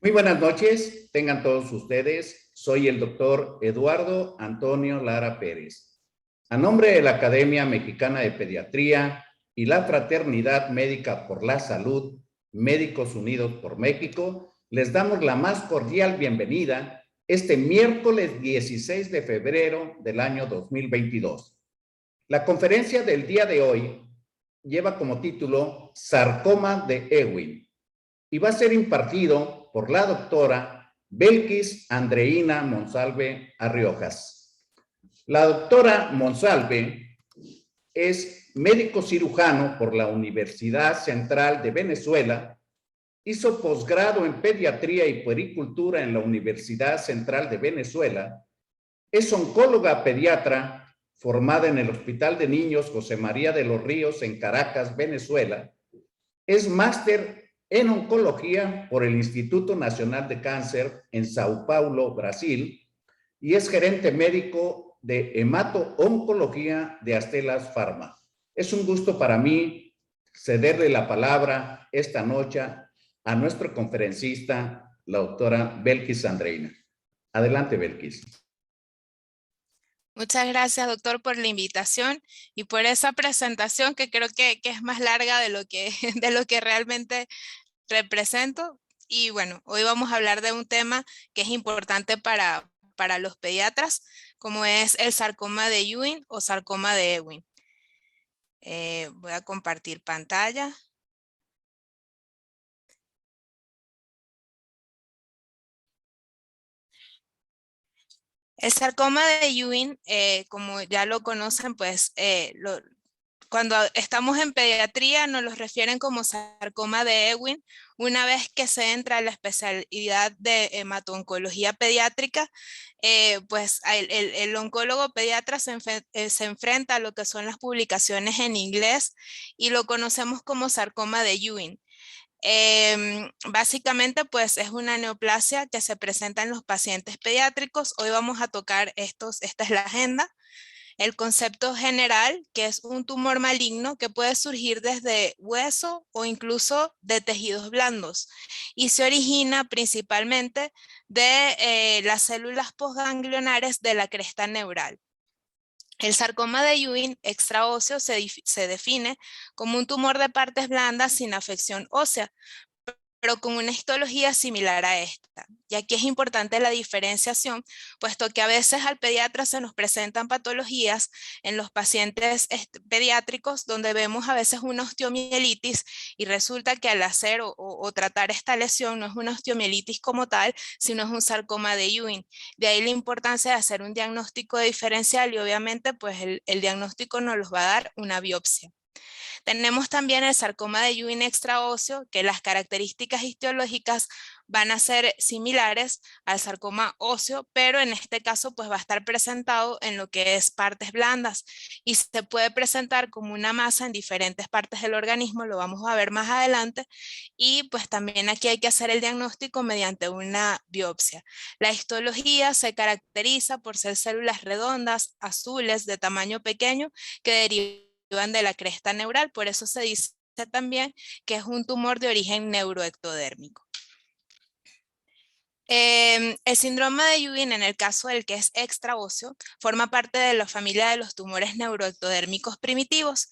Muy buenas noches, tengan todos ustedes. Soy el doctor Eduardo Antonio Lara Pérez. A nombre de la Academia Mexicana de Pediatría y la Fraternidad Médica por la Salud, Médicos Unidos por México, les damos la más cordial bienvenida este miércoles 16 de febrero del año 2022. La conferencia del día de hoy lleva como título Sarcoma de Ewing y va a ser impartido por la doctora Belkis Andreina Monsalve Arriojas. La doctora Monsalve es médico cirujano por la Universidad Central de Venezuela, hizo posgrado en pediatría y puericultura en la Universidad Central de Venezuela, es oncóloga pediatra formada en el Hospital de Niños José María de los Ríos en Caracas, Venezuela, es máster en oncología por el Instituto Nacional de Cáncer en Sao Paulo, Brasil, y es gerente médico de hemato-oncología de Astellas Pharma. Es un gusto para mí cederle la palabra esta noche a nuestro conferencista, la doctora Belkis Andreina. Adelante, Belkis. Muchas gracias, doctor, por la invitación y por esa presentación que creo que es más larga de lo que, de lo que realmente represento. Y bueno, hoy vamos a hablar de un tema que es importante para los pediatras, como es el sarcoma de Ewing o sarcoma de Ewing. Voy a compartir pantalla. El sarcoma de Ewing, como ya lo conocen, pues cuando estamos en pediatría nos los refieren como sarcoma de Ewing. Una vez que se entra a la especialidad de hemato-oncología pediátrica, pues el oncólogo pediatra se enfrenta a lo que son las publicaciones en inglés y lo conocemos como sarcoma de Ewing. Básicamente, pues es una neoplasia que se presenta en los pacientes pediátricos. Hoy vamos a tocar esta es la agenda. El concepto general, que es un tumor maligno que puede surgir desde hueso o incluso de tejidos blandos y se origina principalmente de las células postganglionares de la cresta neural. El sarcoma de Ewing extraóseo se define como un tumor de partes blandas sin afección ósea, pero con una histología similar a esta. Y aquí es importante la diferenciación, puesto que a veces al pediatra se nos presentan patologías en los pacientes pediátricos donde vemos a veces una osteomielitis y resulta que al hacer o tratar esta lesión no es una osteomielitis como tal, sino es un sarcoma de Ewing. De ahí la importancia de hacer un diagnóstico diferencial y obviamente pues el diagnóstico nos los va a dar una biopsia. Tenemos también el sarcoma de Ewing extraóseo, que las características histológicas van a ser similares al sarcoma óseo, pero en este caso pues va a estar presentado en lo que es partes blandas y se puede presentar como una masa en diferentes partes del organismo, lo vamos a ver más adelante, y pues también aquí hay que hacer el diagnóstico mediante una biopsia. La histología se caracteriza por ser células redondas, azules, de tamaño pequeño, que derivan de la cresta neural, por eso se dice también que es un tumor de origen neuroectodérmico. El síndrome de Ewing, en el caso del que es extraóseo, forma parte de la familia de los tumores neuroectodérmicos primitivos,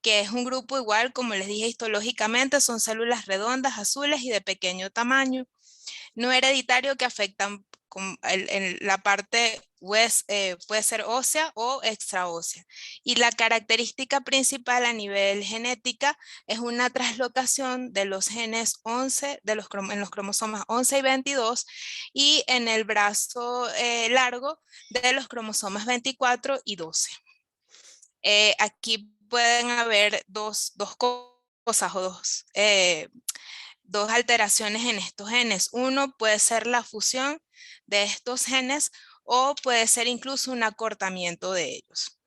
que es un grupo igual, como les dije histológicamente, son células redondas, azules y de pequeño tamaño, no hereditario que afectan en la parte puede ser ósea o extraósea. Y la característica principal a nivel genética es una translocación de los genes 11, en los cromosomas 11 y 22 y en el brazo largo de los cromosomas 24 y 12. Aquí pueden haber dos cosas o dos alteraciones en estos genes. Uno puede ser la fusión de estos genes o puede ser incluso un acortamiento de ellos.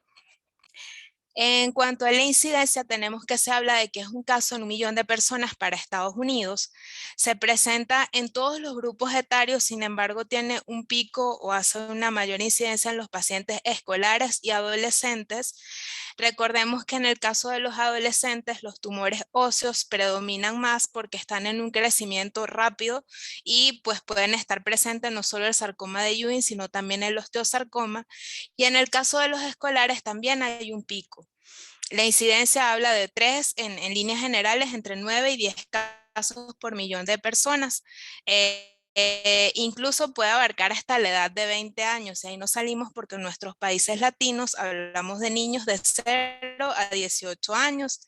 En cuanto a la incidencia, tenemos que se habla de que es un caso en 1 millón de personas para Estados Unidos. Se presenta en todos los grupos etarios, sin embargo, tiene un pico o hace una mayor incidencia en los pacientes escolares y adolescentes. Recordemos que en el caso de los adolescentes, los tumores óseos predominan más porque están en un crecimiento rápido y pues pueden estar presentes no solo el sarcoma de Ewing, sino también el osteosarcoma. Y en el caso de los escolares también hay un pico. La incidencia habla de 3 en líneas generales, entre 9 y 10 casos por millón de personas. Incluso puede abarcar hasta la edad de 20 años. Y ahí no salimos porque en nuestros países latinos hablamos de niños de 0 a 18 años.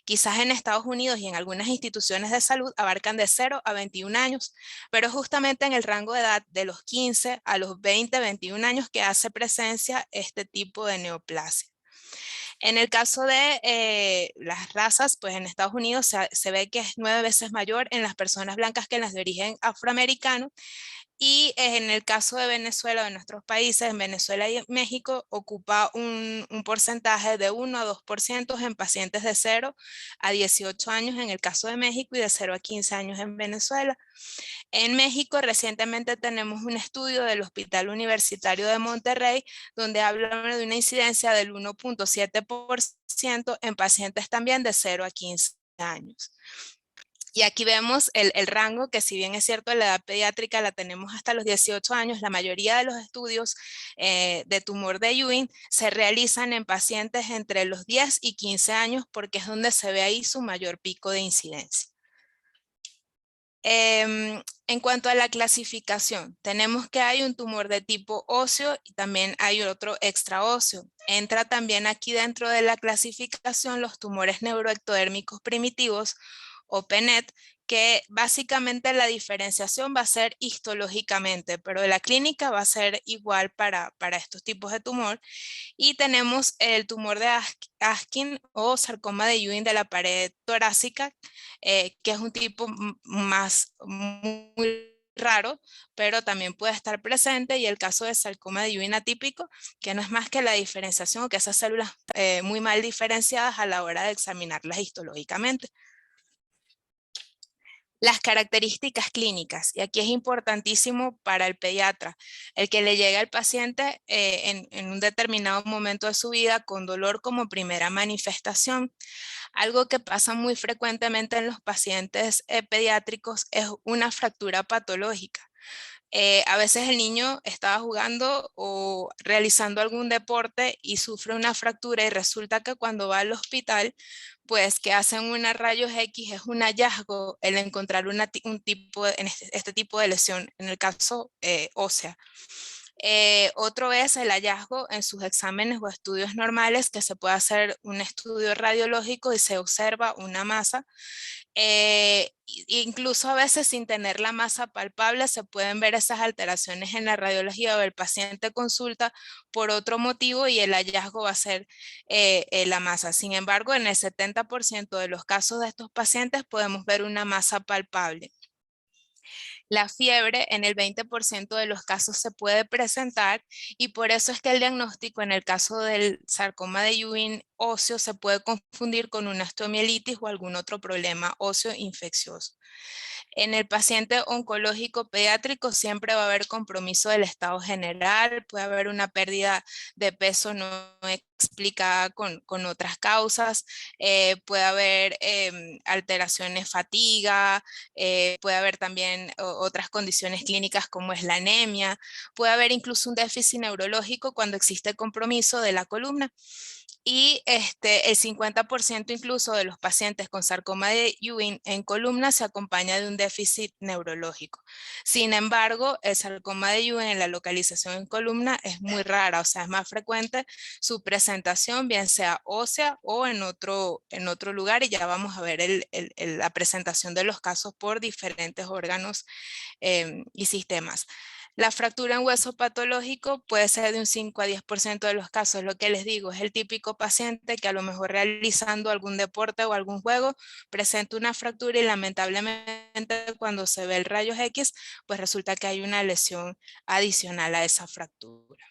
Quizás en Estados Unidos y en algunas instituciones de salud abarcan de 0 a 21 años, pero justamente en el rango de edad de los 15 a los 20, 21 años que hace presencia este tipo de neoplasia. En el caso de las razas, pues en Estados Unidos se ve que es 9 veces mayor en las personas blancas que en las de origen afroamericano. Y en el caso de Venezuela, de nuestros países, en Venezuela y en México, ocupa un porcentaje de 1 a 2% en pacientes de 0 a 18 años en el caso de México y de 0 a 15 años en Venezuela. En México recientemente tenemos un estudio del Hospital Universitario de Monterrey donde hablan de una incidencia del 1.7% en pacientes también de 0 a 15 años. Y aquí vemos el rango que, si bien es cierto, la edad pediátrica la tenemos hasta los 18 años, la mayoría de los estudios de tumor de Ewing se realizan en pacientes entre los 10 y 15 años porque es donde se ve ahí su mayor pico de incidencia. En cuanto a la clasificación, tenemos que hay un tumor de tipo óseo y también hay otro extraóseo. Entra también aquí dentro de la clasificación los tumores neuroectodérmicos primitivos o PNET, que básicamente la diferenciación va a ser histológicamente, pero la clínica va a ser igual para estos tipos de tumor. Y tenemos el tumor de Askin o sarcoma de Ewing de la pared torácica, que es un tipo más muy raro, pero también puede estar presente, y el caso de sarcoma de Ewing atípico, que no es más que la diferenciación o que esas células muy mal diferenciadas a la hora de examinarlas histológicamente. Las características clínicas, y aquí es importantísimo para el pediatra, el que le llegue al paciente en un determinado momento de su vida con dolor como primera manifestación. Algo que pasa muy frecuentemente en los pacientes pediátricos es una fractura patológica. A veces el niño estaba jugando o realizando algún deporte y sufre una fractura, y resulta que cuando va al hospital, pues que hacen una rayos X, es un hallazgo el encontrar este tipo de lesión, en el caso ósea. Otro es el hallazgo en sus exámenes o estudios normales, que se puede hacer un estudio radiológico y se observa una masa. Incluso a veces, sin tener la masa palpable, se pueden ver esas alteraciones en la radiología, o el paciente consulta por otro motivo y el hallazgo va a ser la masa. Sin embargo, en el 70% de los casos de estos pacientes podemos ver una masa palpable. La fiebre en el 20% de los casos se puede presentar, y por eso es que el diagnóstico en el caso del sarcoma de Ewing óseo se puede confundir con una osteomielitis o algún otro problema óseo infeccioso. En el paciente oncológico pediátrico siempre va a haber compromiso del estado general, puede haber una pérdida de peso no explicada con otras causas, puede haber alteraciones, fatiga, puede haber también otras condiciones clínicas como es la anemia, puede haber incluso un déficit neurológico cuando existe compromiso de la columna. Y el 50% incluso de los pacientes con sarcoma de Ewing en columna se acompaña de un déficit neurológico. Sin embargo, el sarcoma de Ewing en la localización en columna es muy rara, o sea, es más frecuente su presentación, bien sea ósea o en otro lugar, y ya vamos a ver la presentación de los casos por diferentes órganos y sistemas. La fractura en hueso patológico puede ser de un 5 a 10% de los casos. Lo que les digo, es el típico paciente que a lo mejor realizando algún deporte o algún juego presenta una fractura, y lamentablemente cuando se ve el rayos X, pues resulta que hay una lesión adicional a esa fractura.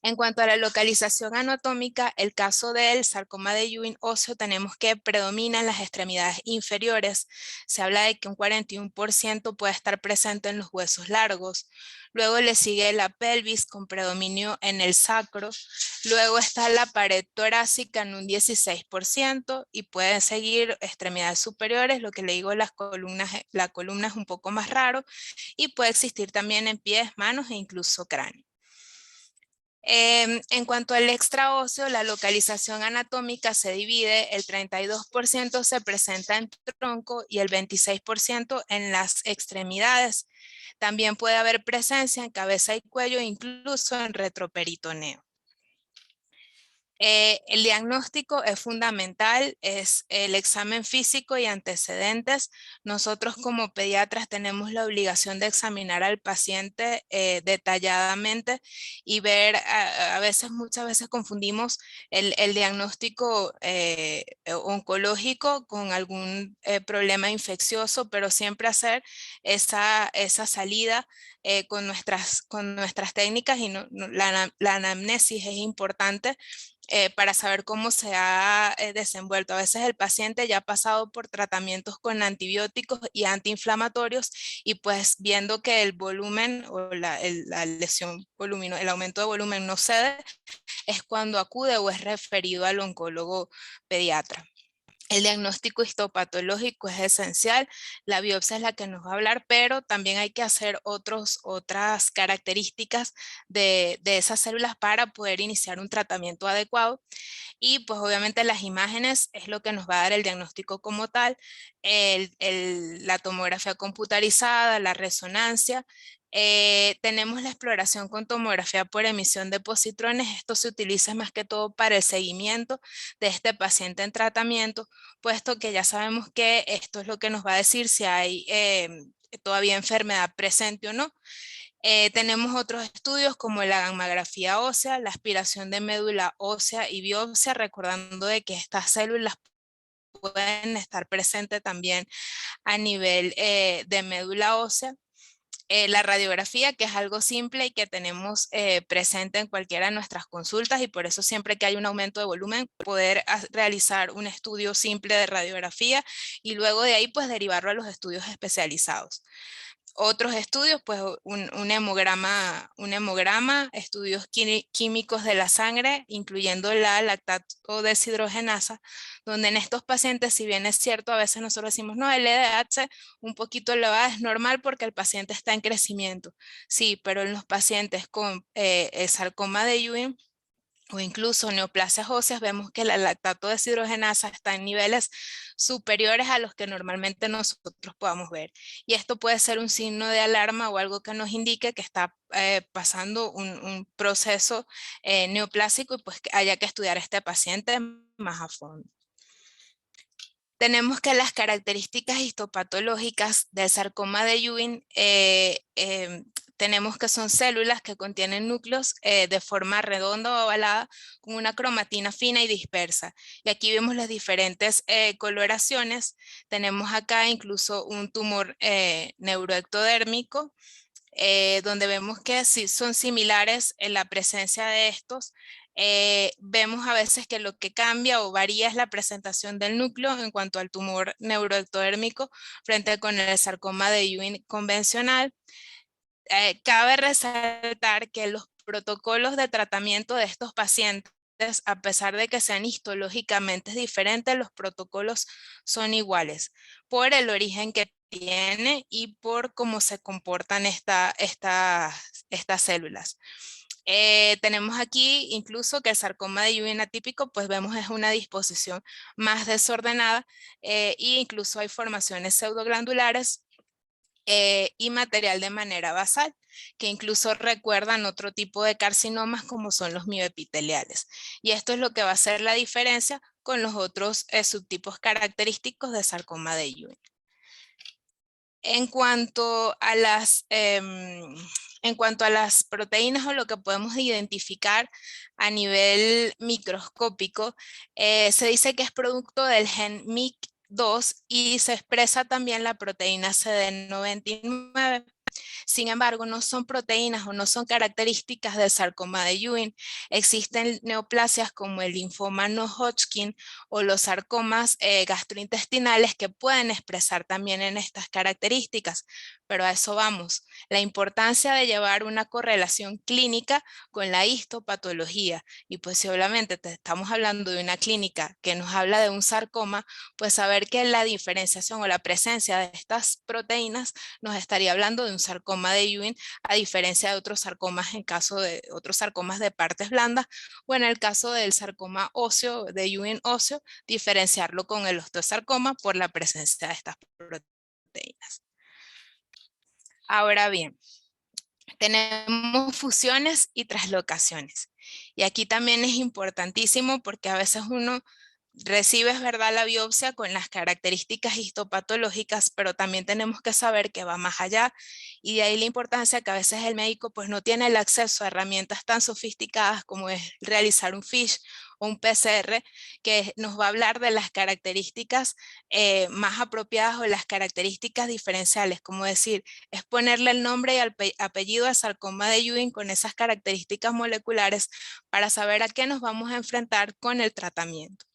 En cuanto a la localización anatómica, el caso del sarcoma de Ewing óseo tenemos que predomina en las extremidades inferiores. Se habla de que un 41% puede estar presente en los huesos largos. Luego le sigue la pelvis con predominio en el sacro. Luego está la pared torácica en un 16% y pueden seguir extremidades superiores, lo que le digo, la columna es un poco más raro y puede existir también en pies, manos e incluso cráneo. En cuanto al extraóseo, la localización anatómica se divide, el 32% se presenta en tronco y el 26% en las extremidades. También puede haber presencia en cabeza y cuello, incluso en retroperitoneo. El diagnóstico es fundamental, es el examen físico y antecedentes. Nosotros como pediatras tenemos la obligación de examinar al paciente detalladamente y ver, muchas veces confundimos el diagnóstico oncológico con algún problema infeccioso, pero siempre hacer esa salida con nuestras técnicas y la anamnesis es importante para saber cómo se ha desenvuelto. A veces el paciente ya ha pasado por tratamientos con antibióticos y antiinflamatorios y pues viendo que el volumen o la lesión voluminosa, el aumento de volumen no cede, es cuando acude o es referido al oncólogo pediatra. El diagnóstico histopatológico es esencial, la biopsia es la que nos va a hablar, pero también hay que hacer otras características de esas células para poder iniciar un tratamiento adecuado. Y pues obviamente las imágenes es lo que nos va a dar el diagnóstico como tal, la tomografía computarizada, la resonancia. Tenemos la exploración con tomografía por emisión de positrones. Esto se utiliza más que todo para el seguimiento de este paciente en tratamiento, puesto que ya sabemos que esto es lo que nos va a decir si hay todavía enfermedad presente o no. Tenemos otros estudios como la gammagrafía ósea, la aspiración de médula ósea y biopsia, recordando de que estas células pueden estar presentes también a nivel de médula ósea. La radiografía, que es algo simple y que tenemos presente en cualquiera de nuestras consultas, y por eso siempre que hay un aumento de volumen, poder realizar un estudio simple de radiografía y luego de ahí pues derivarlo a los estudios especializados. Otros estudios, pues un hemograma, estudios químicos de la sangre, incluyendo la lactato deshidrogenasa, donde en estos pacientes, si bien es cierto, a veces nosotros decimos, no, el LDH un poquito elevado es normal porque el paciente está en crecimiento. Sí, pero en los pacientes con el sarcoma de Ewing, o incluso neoplasias óseas, vemos que la lactato deshidrogenasa está en niveles superiores a los que normalmente nosotros podamos ver. Y esto puede ser un signo de alarma o algo que nos indique que está pasando un proceso neoplásico y pues que haya que estudiar a este paciente más a fondo. Tenemos que las características histopatológicas del sarcoma de Ewing tenemos que son células que contienen núcleos de forma redonda o ovalada con una cromatina fina y dispersa. Y aquí vemos las diferentes coloraciones. Tenemos acá incluso un tumor neuroectodérmico, donde vemos que sí son similares en la presencia de estos. Vemos a veces que lo que cambia o varía es la presentación del núcleo en cuanto al tumor neuroectodérmico frente con el sarcoma de Ewing convencional. Cabe resaltar que los protocolos de tratamiento de estos pacientes, a pesar de que sean histológicamente diferentes, los protocolos son iguales por el origen que tiene y por cómo se comportan estas células. Tenemos aquí incluso que el sarcoma de Ewing atípico, pues vemos es una disposición más desordenada e incluso hay formaciones pseudoglandulares y material de manera basal, que incluso recuerdan otro tipo de carcinomas como son los mioepiteliales. Y esto es lo que va a hacer la diferencia con los otros subtipos característicos de sarcoma de Ewing. En cuanto a las proteínas o lo que podemos identificar a nivel microscópico, se dice que es producto del gen MYC2 y se expresa también la proteína CD99. Sin embargo, no son proteínas o no son características del sarcoma de Ewing. Existen neoplasias como el linfoma no Hodgkin o los sarcomas gastrointestinales que pueden expresar también en estas características, pero a eso vamos. La importancia de llevar una correlación clínica con la histopatología. Y pues si obviamente te estamos hablando de una clínica que nos habla de un sarcoma, pues saber que la diferenciación o la presencia de estas proteínas nos estaría hablando de un sarcoma de Ewing, a diferencia de otros sarcomas en caso de otros sarcomas de partes blandas, o en el caso del sarcoma óseo, de Ewing óseo, diferenciarlo con el osteosarcoma por la presencia de estas proteínas. Ahora bien, tenemos fusiones y traslocaciones. Y aquí también es importantísimo porque a veces uno recibes, ¿verdad?, la biopsia con las características histopatológicas, pero también tenemos que saber que va más allá, y de ahí la importancia que a veces el médico pues no tiene el acceso a herramientas tan sofisticadas como es realizar un FISH o un PCR, que nos va a hablar de las características más apropiadas o las características diferenciales, como decir, es ponerle el nombre y apellido al sarcoma de Ewing con esas características moleculares para saber a qué nos vamos a enfrentar con el tratamiento.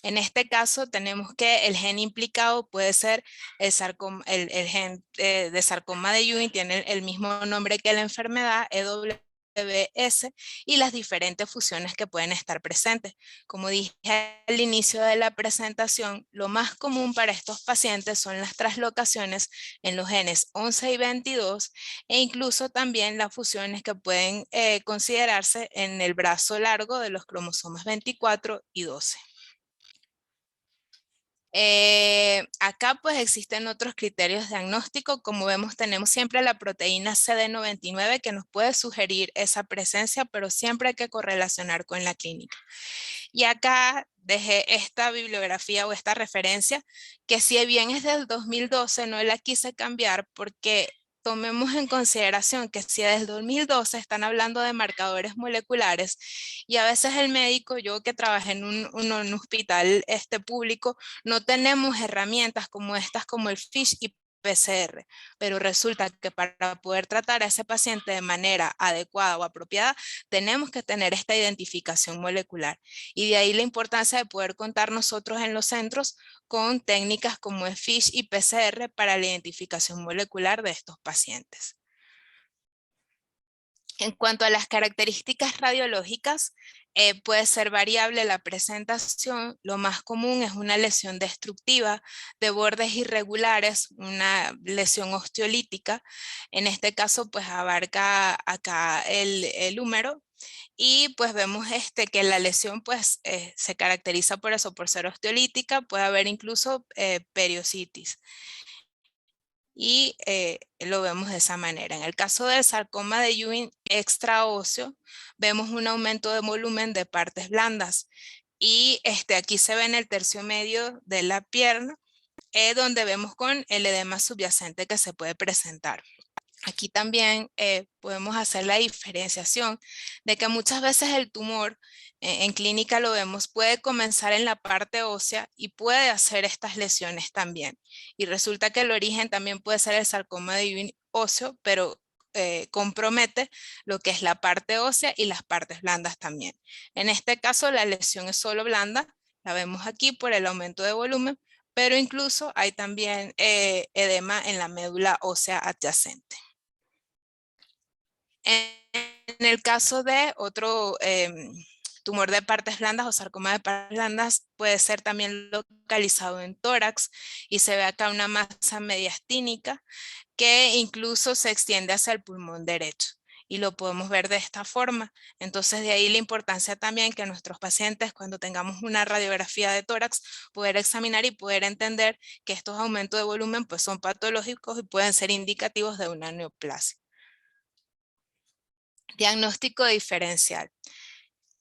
En este caso tenemos que el gen implicado puede ser el gen de sarcoma de Ewing, tiene el mismo nombre que la enfermedad, EWS, y las diferentes fusiones que pueden estar presentes. Como dije al inicio de la presentación, lo más común para estos pacientes son las traslocaciones en los genes 11 y 22 e incluso también las fusiones que pueden considerarse en el brazo largo de los cromosomas 24 y 12. Acá pues existen otros criterios diagnósticos, como vemos tenemos siempre la proteína CD99 que nos puede sugerir esa presencia, pero siempre hay que correlacionar con la clínica. Y acá dejé esta bibliografía o esta referencia, que si bien es del 2012, no la quise cambiar porque tomemos en consideración que si desde el 2012 están hablando de marcadores moleculares y a veces el médico, yo que trabajé en un hospital público, no tenemos herramientas como estas, como el FISH y PCR, pero resulta que para poder tratar a ese paciente de manera adecuada o apropiada, tenemos que tener esta identificación molecular. Y de ahí la importancia de poder contar nosotros en los centros con técnicas como el FISH y PCR para la identificación molecular de estos pacientes. En cuanto a las características radiológicas, puede ser variable la presentación. Lo más común es una lesión destructiva de bordes irregulares, una lesión osteolítica. En este caso, pues abarca acá el húmero. Y pues vemos que la lesión pues se caracteriza por eso, por ser osteolítica, puede haber incluso periositis. Y lo vemos de esa manera. En el caso del sarcoma de Ewing extraóseo, vemos un aumento de volumen de partes blandas. Y aquí se ve en el tercio medio de la pierna, donde vemos con el edema subyacente que se puede presentar. Aquí también podemos hacer la diferenciación de que muchas veces el tumor, en clínica lo vemos, puede comenzar en la parte ósea y puede hacer estas lesiones también. Y resulta que el origen también puede ser el sarcoma de Ewing óseo, pero compromete lo que es la parte ósea y las partes blandas también. En este caso la lesión es solo blanda, la vemos aquí por el aumento de volumen, pero incluso hay también edema en la médula ósea adyacente. En el caso de otro tumor de partes blandas o sarcoma de partes blandas, puede ser también localizado en tórax y se ve acá una masa mediastínica que incluso se extiende hacia el pulmón derecho. Y lo podemos ver de esta forma. Entonces de ahí la importancia también que nuestros pacientes, cuando tengamos una radiografía de tórax, poder examinar y poder entender que estos aumentos de volumen pues son patológicos y pueden ser indicativos de una neoplasia. Diagnóstico diferencial.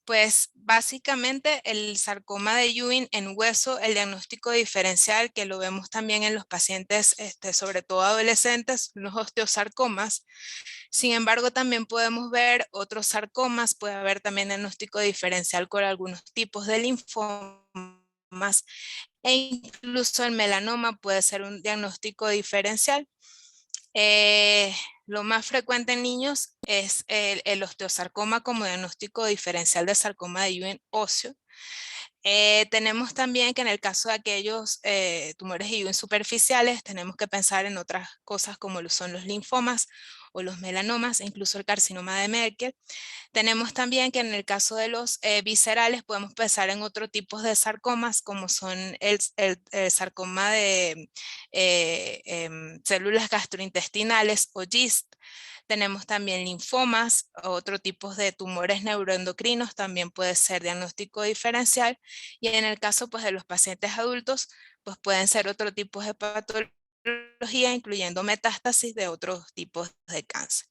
Pues básicamente el sarcoma de Ewing en hueso, el diagnóstico diferencial que lo vemos también en los pacientes, sobre todo adolescentes, los osteosarcomas. Sin embargo, también podemos ver otros sarcomas, puede haber también diagnóstico diferencial con algunos tipos de linfomas e incluso el melanoma puede ser un diagnóstico diferencial. Lo más frecuente en niños es el osteosarcoma como diagnóstico diferencial de sarcoma de Ewing óseo. Tenemos también que en el caso de aquellos tumores de Ewing superficiales, tenemos que pensar en otras cosas como lo son los linfomas o los melanomas, e incluso el carcinoma de Merkel. Tenemos también que en el caso de los viscerales podemos pensar en otros tipos de sarcomas como son el sarcoma de células gastrointestinales o GIST. Tenemos también linfomas, otro tipo de tumores neuroendocrinos, también puede ser diagnóstico diferencial. Y en el caso pues, de los pacientes adultos, pues pueden ser otro tipo de patología, incluyendo metástasis de otros tipos de cáncer.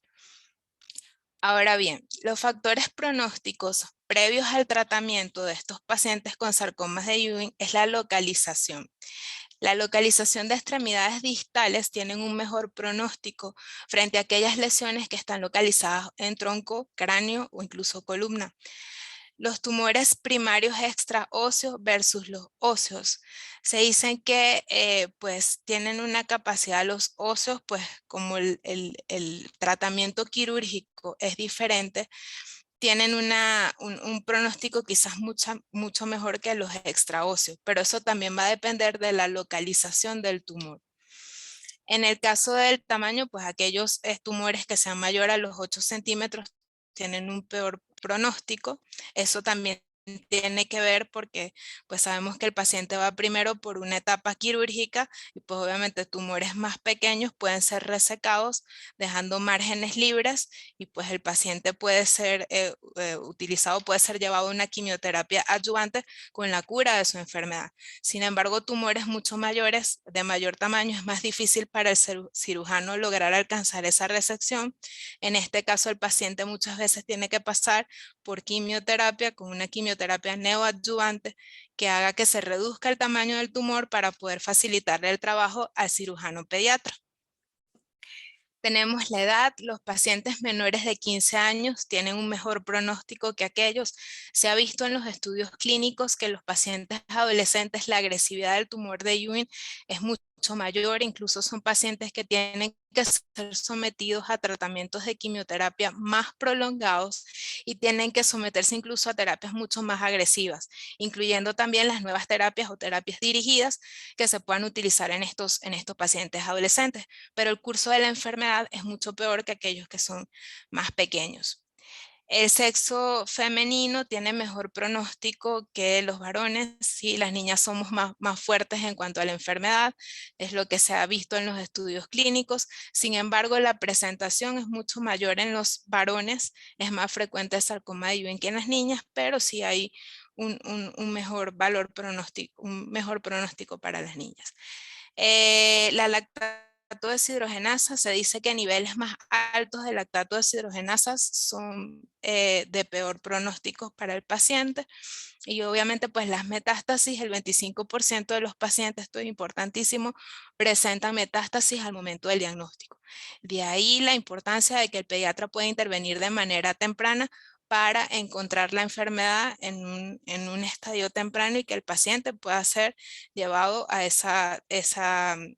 Ahora bien, los factores pronósticos previos al tratamiento de estos pacientes con sarcomas de Ewing es la localización. La localización de extremidades distales tienen un mejor pronóstico frente a aquellas lesiones que están localizadas en tronco, cráneo o incluso columna. Los tumores primarios extraóseos versus los óseos. Se dicen que pues tienen una capacidad los óseos, pues como el tratamiento quirúrgico es diferente, tienen un pronóstico quizás mucho mejor que los extraóseos, pero eso también va a depender de la localización del tumor. En el caso del tamaño, pues aquellos tumores que sean mayores a los 8 centímetros tienen un peor pronóstico. Eso también tiene que ver porque pues sabemos que el paciente va primero por una etapa quirúrgica y pues obviamente tumores más pequeños pueden ser resecados dejando márgenes libres y pues el paciente puede ser utilizado, puede ser llevado a una quimioterapia adyuvante con la cura de su enfermedad. Sin embargo, tumores mucho mayores, de mayor tamaño, es más difícil para el cirujano lograr alcanzar esa resección. En este caso, el paciente muchas veces tiene que pasar por quimioterapia con una quimioterapia neoadyuvante que haga que se reduzca el tamaño del tumor para poder facilitarle el trabajo al cirujano pediatra. Tenemos la edad, los pacientes menores de 15 años tienen un mejor pronóstico que aquellos. Se ha visto en los estudios clínicos que los pacientes adolescentes la agresividad del tumor de Ewing es mucho mayor, incluso son pacientes que tienen que ser sometidos a tratamientos de quimioterapia más prolongados y tienen que someterse incluso a terapias mucho más agresivas, incluyendo también las nuevas terapias o terapias dirigidas que se puedan utilizar en estos pacientes adolescentes, pero el curso de la enfermedad es mucho peor que aquellos que son más pequeños. El sexo femenino tiene mejor pronóstico que los varones. Sí, las niñas somos más fuertes en cuanto a la enfermedad, es lo que se ha visto en los estudios clínicos. Sin embargo, la presentación es mucho mayor en los varones, es más frecuente el sarcoma de Ewing que en las niñas, pero sí hay un mejor valor pronóstico, un mejor pronóstico para las niñas. La lactato deshidrogenasa, se dice que niveles más altos de lactato deshidrogenasas son de peor pronóstico para el paciente. Y obviamente pues las metástasis, el 25% de los pacientes, esto es importantísimo, presentan metástasis al momento del diagnóstico. De ahí la importancia de que el pediatra pueda intervenir de manera temprana para encontrar la enfermedad en un estadio temprano y que el paciente pueda ser llevado a esa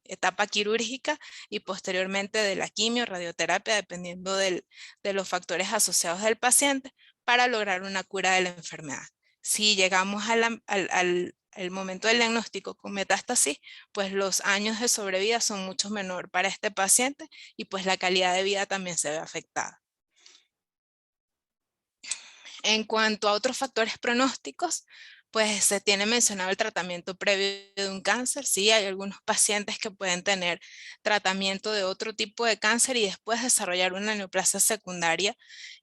etapa quirúrgica y posteriormente de la quimio, radioterapia, dependiendo de los factores asociados del paciente para lograr una cura de la enfermedad. Si llegamos al momento del diagnóstico con metástasis, pues los años de sobrevida son mucho menor para este paciente y pues la calidad de vida también se ve afectada. En cuanto a otros factores pronósticos, pues se tiene mencionado el tratamiento previo de un cáncer. Sí, hay algunos pacientes que pueden tener tratamiento de otro tipo de cáncer y después desarrollar una neoplasia secundaria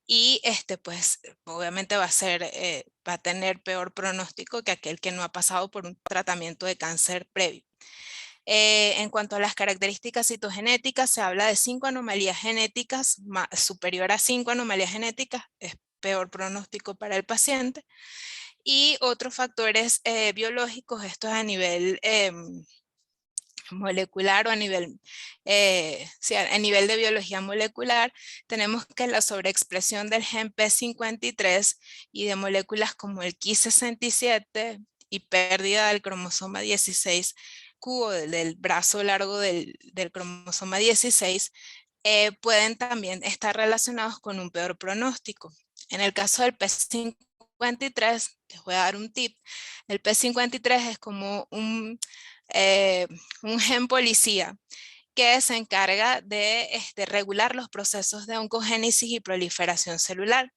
y pues obviamente va a tener peor pronóstico que aquel que no ha pasado por un tratamiento de cáncer previo. En cuanto a las características citogenéticas, se habla de 5 anomalías genéticas, superior a 5 anomalías genéticas, es peor pronóstico para el paciente. Y otros factores biológicos, esto es a nivel molecular o sí, a nivel de biología molecular, tenemos que la sobreexpresión del gen P53 y de moléculas como el Ki67 y pérdida del cromosoma 16 Q o del brazo largo del cromosoma 16, pueden también estar relacionados con un peor pronóstico. En el caso del P53, les voy a dar un tip. El P53 es como un gen policía que se encarga de regular los procesos de oncogénesis y proliferación celular.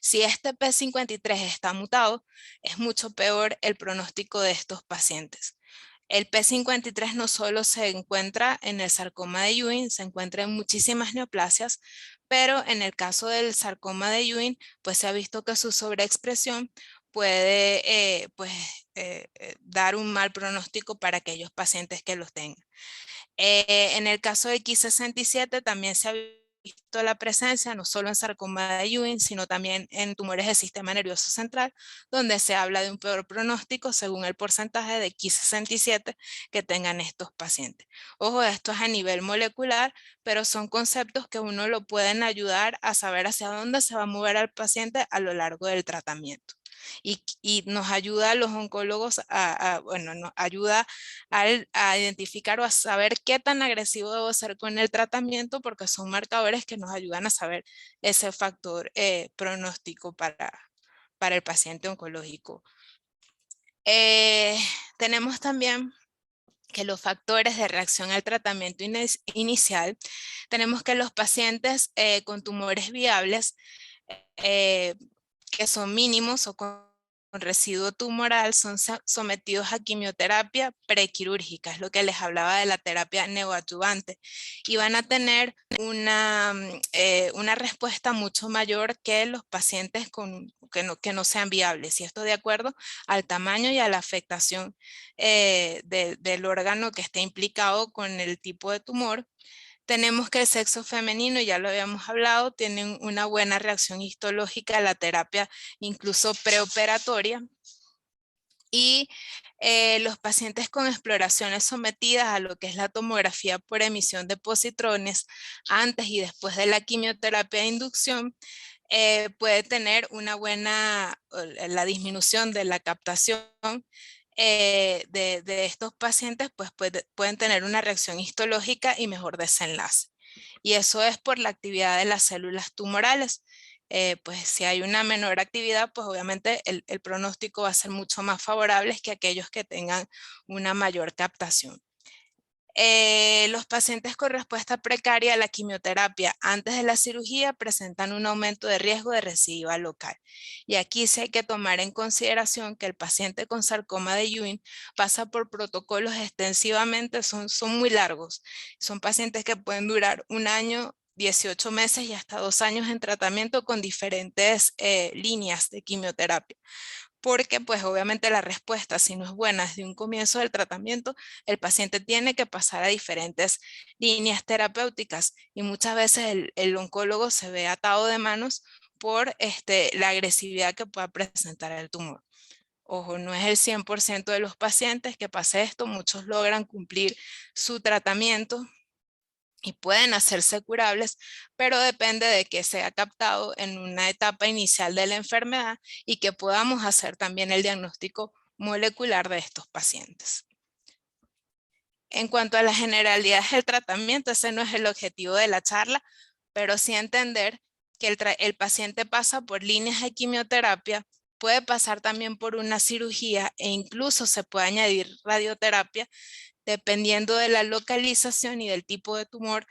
Si este P53 está mutado, es mucho peor el pronóstico de estos pacientes. El P53 no solo se encuentra en el sarcoma de Ewing, se encuentra en muchísimas neoplasias, pero en el caso del sarcoma de Ewing, pues se ha visto que su sobreexpresión puede dar un mal pronóstico para aquellos pacientes que los tengan. En el caso de Ki67 también se ha visto la presencia no solo en sarcoma de Ewing, sino también en tumores del sistema nervioso central, donde se habla de un peor pronóstico según el porcentaje de Ki67 que tengan estos pacientes. Ojo, esto es a nivel molecular, pero son conceptos que uno lo pueden ayudar a saber hacia dónde se va a mover al paciente a lo largo del tratamiento. Y nos ayuda a los oncólogos, bueno, nos ayuda a identificar o a saber qué tan agresivo debo ser con el tratamiento, porque son marcadores que nos ayudan a saber ese factor pronóstico para el paciente oncológico. Tenemos también que los factores de reacción al tratamiento inicial, tenemos que los pacientes con tumores viables que son mínimos o con residuo tumoral son sometidos a quimioterapia prequirúrgica, es lo que les hablaba de la terapia neoadyuvante, y van a tener una respuesta mucho mayor que los pacientes que no sean viables, y esto de acuerdo al tamaño y a la afectación del órgano que esté implicado con el tipo de tumor. Tenemos que el sexo femenino, ya lo habíamos hablado, tienen una buena reacción histológica a la terapia, incluso preoperatoria. Y los pacientes con exploraciones sometidas a lo que es la tomografía por emisión de positrones antes y después de la quimioterapia de inducción, puede tener una buena, la disminución de la captación de estos pacientes, pues pueden tener una reacción histológica y mejor desenlace. Y eso es por la actividad de las células tumorales. Pues si hay una menor actividad, pues obviamente el pronóstico va a ser mucho más favorable que aquellos que tengan una mayor captación. Los pacientes con respuesta precaria a la quimioterapia antes de la cirugía presentan un aumento de riesgo de recidiva local. Y aquí sí hay que tomar en consideración que el paciente con sarcoma de Ewing pasa por protocolos extensivamente, son muy largos. Son pacientes que pueden durar 1 año, 18 meses y hasta 2 años en tratamiento con diferentes líneas de quimioterapia. Porque pues obviamente la respuesta, si no es buena desde un comienzo del tratamiento, el paciente tiene que pasar a diferentes líneas terapéuticas y muchas veces el oncólogo se ve atado de manos por la agresividad que pueda presentar el tumor. Ojo, no es el 100% de los pacientes que pase esto, muchos logran cumplir su tratamiento y pueden hacerse curables, pero depende de que sea captado en una etapa inicial de la enfermedad y que podamos hacer también el diagnóstico molecular de estos pacientes. En cuanto a las generalidades del tratamiento, ese no es el objetivo de la charla, pero sí entender que el paciente pasa por líneas de quimioterapia, puede pasar también por una cirugía e incluso se puede añadir radioterapia dependiendo de la localización y del tipo de tumor,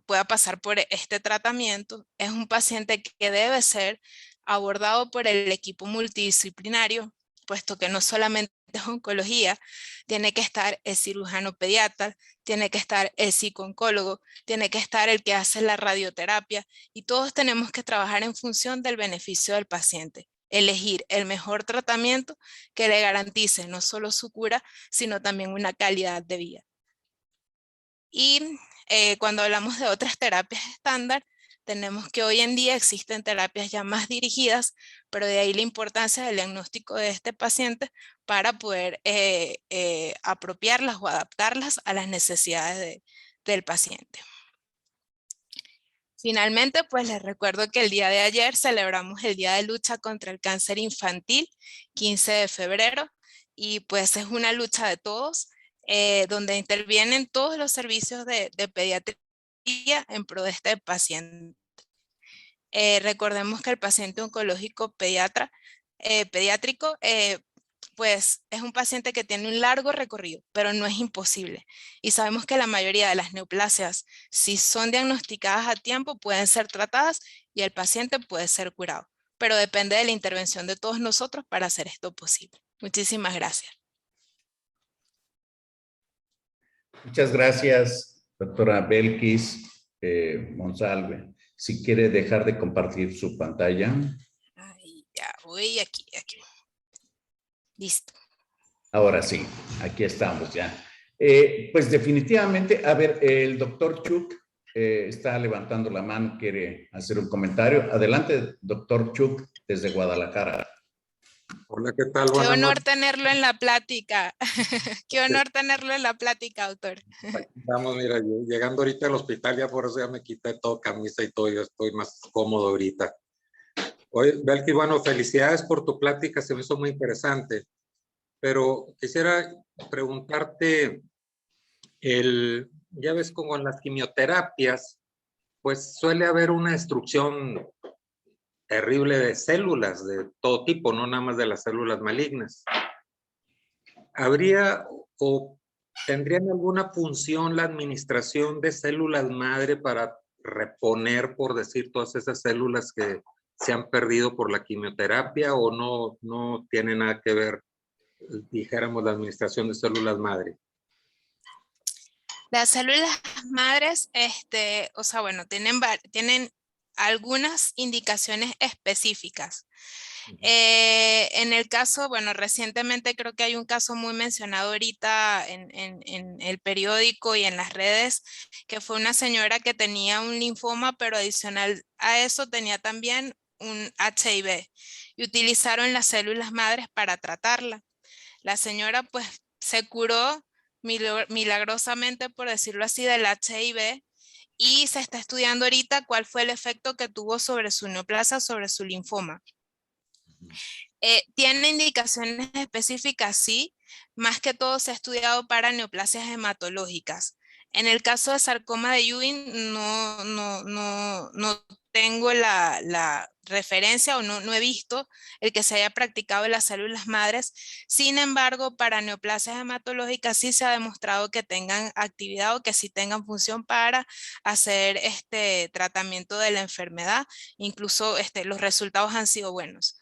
pueda pasar por este tratamiento. Es un paciente que debe ser abordado por el equipo multidisciplinario, puesto que no solamente es oncología, tiene que estar el cirujano pediatra, tiene que estar el psico-oncólogo, tiene que estar el que hace la radioterapia, y todos tenemos que trabajar en función del beneficio del paciente. Elegir el mejor tratamiento que le garantice no solo su cura, sino también una calidad de vida. Y cuando hablamos de otras terapias estándar, tenemos que hoy en día existen terapias ya más dirigidas, pero de ahí la importancia del diagnóstico de este paciente para poder apropiarlas o adaptarlas a las necesidades del paciente. Finalmente, pues les recuerdo que el día de ayer celebramos el Día de Lucha contra el Cáncer Infantil, 15 de febrero, y pues es una lucha de todos, donde intervienen todos los servicios de pediatría en pro de este paciente. Recordemos que el paciente oncológico pediátrico pues es un paciente que tiene un largo recorrido, pero no es imposible. Y sabemos que la mayoría de las neoplasias, si son diagnosticadas a tiempo, pueden ser tratadas y el paciente puede ser curado. Pero depende de la intervención de todos nosotros para hacer esto posible. Muchísimas gracias. Muchas gracias, doctora Belkis Monsalve. Si quiere dejar de compartir su pantalla. Ahí, ya voy, aquí. Listo. Ahora sí, aquí estamos ya. Pues definitivamente, a ver, el doctor Chuk está levantando la mano, quiere hacer un comentario. Adelante, doctor Chuk, desde Guadalajara. Hola, ¿qué tal? Qué Buenas honor noches. tenerlo en la plática. Qué honor tenerlo en la plática, doctor. Aquí estamos, mira, yo llegando ahorita al hospital, ya por eso ya me quité todo, camisa y todo, ya estoy más cómodo ahorita. Oye, Belki, bueno, felicidades por tu plática, se me hizo muy interesante, pero quisiera preguntarte, ya ves como en las quimioterapias, pues suele haber una destrucción terrible de células de todo tipo, no nada más de las células malignas. ¿Habría o tendrían alguna función la administración de células madre para reponer, por decir, todas esas células que se han perdido por la quimioterapia, o no tiene nada que ver, dijéramos, la administración de células madre? Las células madres, o sea, bueno, tienen algunas indicaciones específicas. En el caso, bueno, recientemente creo que hay un caso muy mencionado ahorita en el periódico y en las redes, que fue una señora que tenía un linfoma, pero adicional a eso tenía también un HIV y utilizaron las células madres para tratarla. La señora pues se curó milagrosamente, por decirlo así, del HIV, y se está estudiando ahorita cuál fue el efecto que tuvo sobre su neoplasia, sobre su linfoma. ¿Tiene indicaciones específicas? Sí, más que todo se ha estudiado para neoplasias hematológicas. En el caso de sarcoma de Ewing no tengo la referencia o no he visto el que se haya practicado en las células madres. Sin embargo, para neoplasias hematológicas sí se ha demostrado que tengan actividad o que sí tengan función para hacer este tratamiento de la enfermedad. Incluso los resultados han sido buenos.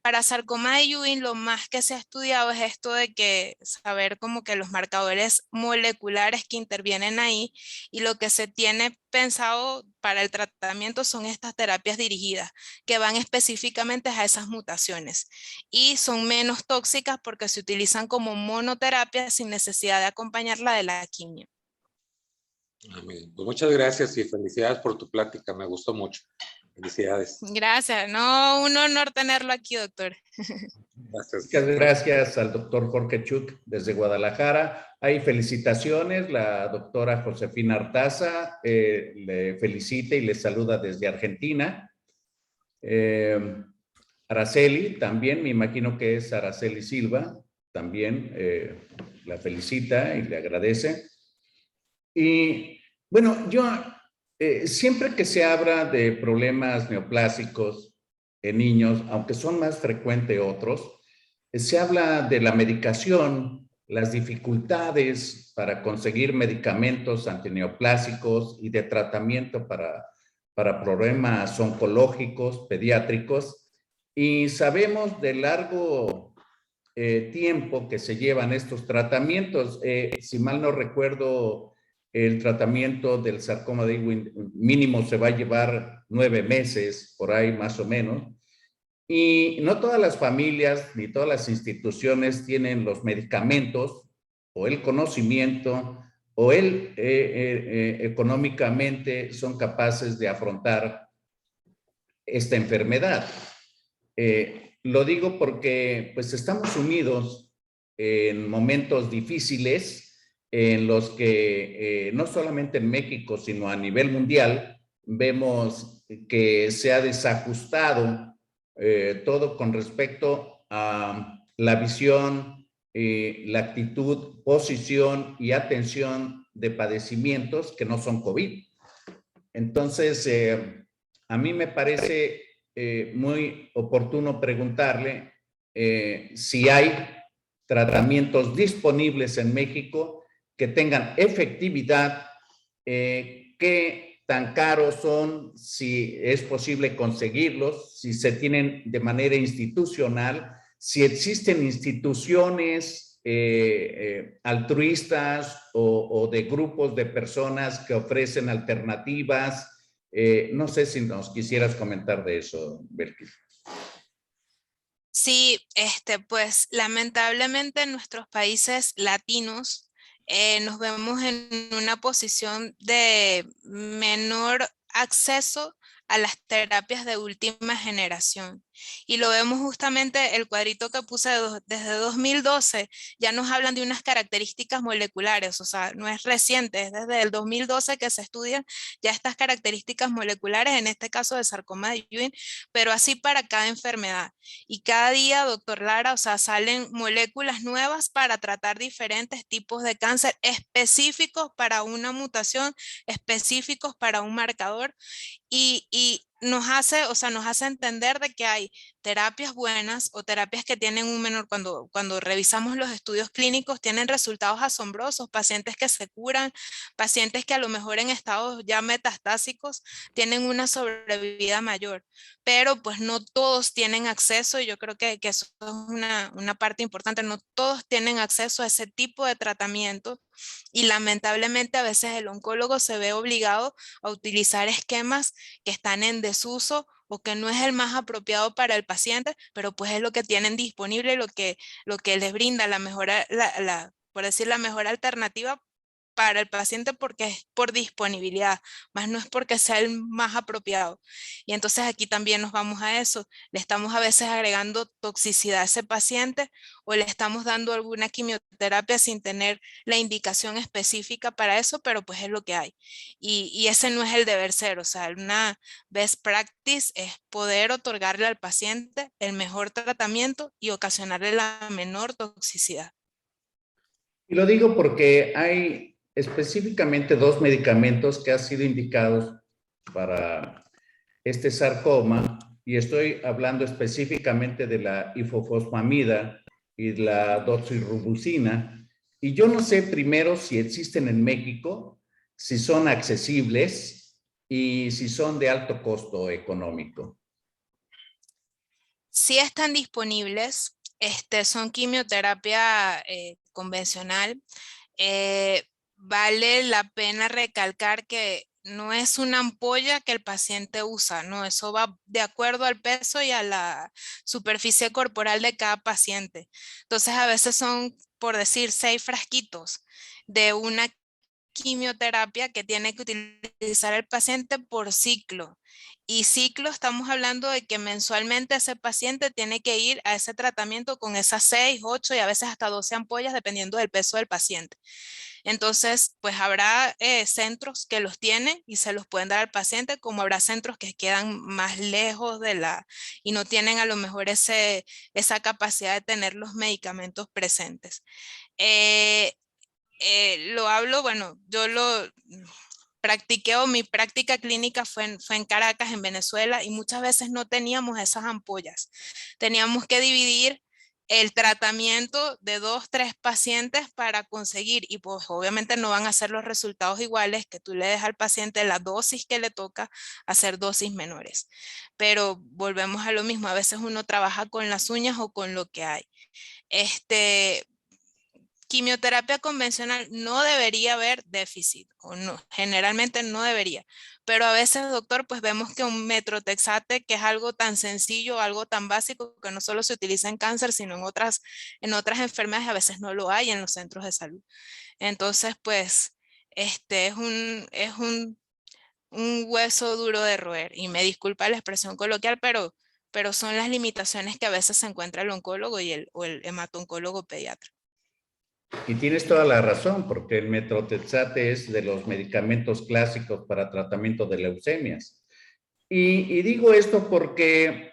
Para sarcoma de Ewing, lo más que se ha estudiado es esto de que saber como que los marcadores moleculares que intervienen ahí, y lo que se tiene pensado para el tratamiento son estas terapias dirigidas que van específicamente a esas mutaciones y son menos tóxicas porque se utilizan como monoterapia sin necesidad de acompañarla de la quimio. Pues muchas gracias y felicidades por tu plática, me gustó mucho. Felicidades. Gracias, no, un honor tenerlo aquí, doctor. Gracias. Muchas gracias al doctor Jorge Chuk desde Guadalajara. Hay felicitaciones. La doctora Josefina Artaza le felicita y le saluda desde Argentina. Araceli también, me imagino que es Araceli Silva, también la felicita y le agradece. Y bueno, yo siempre que se habla de problemas neoplásicos en niños, aunque son más frecuentes otros, se habla de la medicación, las dificultades para conseguir medicamentos antineoplásicos y de tratamiento para problemas oncológicos, pediátricos, y sabemos del largo tiempo que se llevan estos tratamientos. Si mal no recuerdo, el tratamiento del sarcoma de Ewing mínimo se va a llevar 9 meses, por ahí más o menos. Y no todas las familias ni todas las instituciones tienen los medicamentos o el conocimiento o económicamente son capaces de afrontar esta enfermedad. Lo digo porque pues estamos unidos en momentos difíciles en los que no solamente en México, sino a nivel mundial, vemos que se ha desajustado todo con respecto a la visión la actitud, posición y atención de padecimientos que no son COVID. Entonces, a mí me parece muy oportuno preguntarle si hay tratamientos disponibles en México que tengan efectividad, qué tan caros son, si es posible conseguirlos, si se tienen de manera institucional, si existen instituciones altruistas o de grupos de personas que ofrecen alternativas. No sé si nos quisieras comentar de eso, Belkis. Sí, pues lamentablemente en nuestros países latinos nos vemos en una posición de menor acceso a las terapias de última generación. Y lo vemos justamente, el cuadrito que puse desde 2012, ya nos hablan de unas características moleculares, o sea, no es reciente, es desde el 2012 que se estudian ya estas características moleculares, en este caso de sarcoma de Ewing, pero así para cada enfermedad. Y cada día, doctor Lara, o sea, salen moléculas nuevas para tratar diferentes tipos de cáncer específicos para una mutación, específicos para un marcador. Y nos hace, o sea, nos hace entender de que hay terapias buenas o terapias que tienen un menor, cuando revisamos los estudios clínicos, tienen resultados asombrosos, pacientes que se curan, pacientes que a lo mejor en estados ya metastásicos tienen una sobrevida mayor, pero pues no todos tienen acceso, y yo creo que eso es una parte importante, no todos tienen acceso a ese tipo de tratamiento, y lamentablemente a veces el oncólogo se ve obligado a utilizar esquemas que están en desuso o que no es el más apropiado para el paciente, pero pues es lo que tienen disponible, lo que les brinda la mejor, por decir, la mejor alternativa para el paciente, porque es por disponibilidad, más no es porque sea el más apropiado. Y entonces aquí también nos vamos a eso, le estamos a veces agregando toxicidad a ese paciente o le estamos dando alguna quimioterapia sin tener la indicación específica para eso, pero pues es lo que hay. Y ese no es el deber ser, o sea, una best practice es poder otorgarle al paciente el mejor tratamiento y ocasionarle la menor toxicidad. Y lo digo porque hay específicamente dos medicamentos que han sido indicados para este sarcoma, y estoy hablando específicamente de la ifosfamida y la doxirubicina. Y yo no sé primero si existen en México, si son accesibles y si son de alto costo económico. Sí están disponibles, son quimioterapia convencional. Vale la pena recalcar que no es una ampolla que el paciente usa, no, eso va de acuerdo al peso y a la superficie corporal de cada paciente. Entonces a veces son, por decir, 6 frasquitos de una quimioterapia que tiene que utilizar el paciente por ciclo. Y ciclo, estamos hablando de que mensualmente ese paciente tiene que ir a ese tratamiento con esas 6, 8 y a veces hasta 12 ampollas dependiendo del peso del paciente. Entonces, pues habrá centros que los tienen y se los pueden dar al paciente, como habrá centros que quedan más lejos y no tienen a lo mejor esa capacidad de tener los medicamentos presentes. Lo hablo, bueno, yo lo practiqué, o mi práctica clínica fue en Caracas, en Venezuela, y muchas veces no teníamos esas ampollas. Teníamos que dividir el tratamiento de 2, 3 pacientes para conseguir, y pues obviamente no van a ser los resultados iguales que tú le des al paciente la dosis que le toca, hacer dosis menores. Pero volvemos a lo mismo, a veces uno trabaja con las uñas o con lo que hay. Quimioterapia convencional no debería haber déficit, o no, generalmente no debería, pero a veces, doctor, pues vemos que un metrotexate, que es algo tan sencillo, algo tan básico, que no solo se utiliza en cáncer, sino en otras enfermedades, a veces no lo hay en los centros de salud. Entonces, pues, un hueso duro de roer, y me disculpa la expresión coloquial, pero son las limitaciones que a veces se encuentra el oncólogo o el hemato-oncólogo pediatra. Y tienes toda la razón, porque el metrotexate es de los medicamentos clásicos para tratamiento de leucemias. Y digo esto porque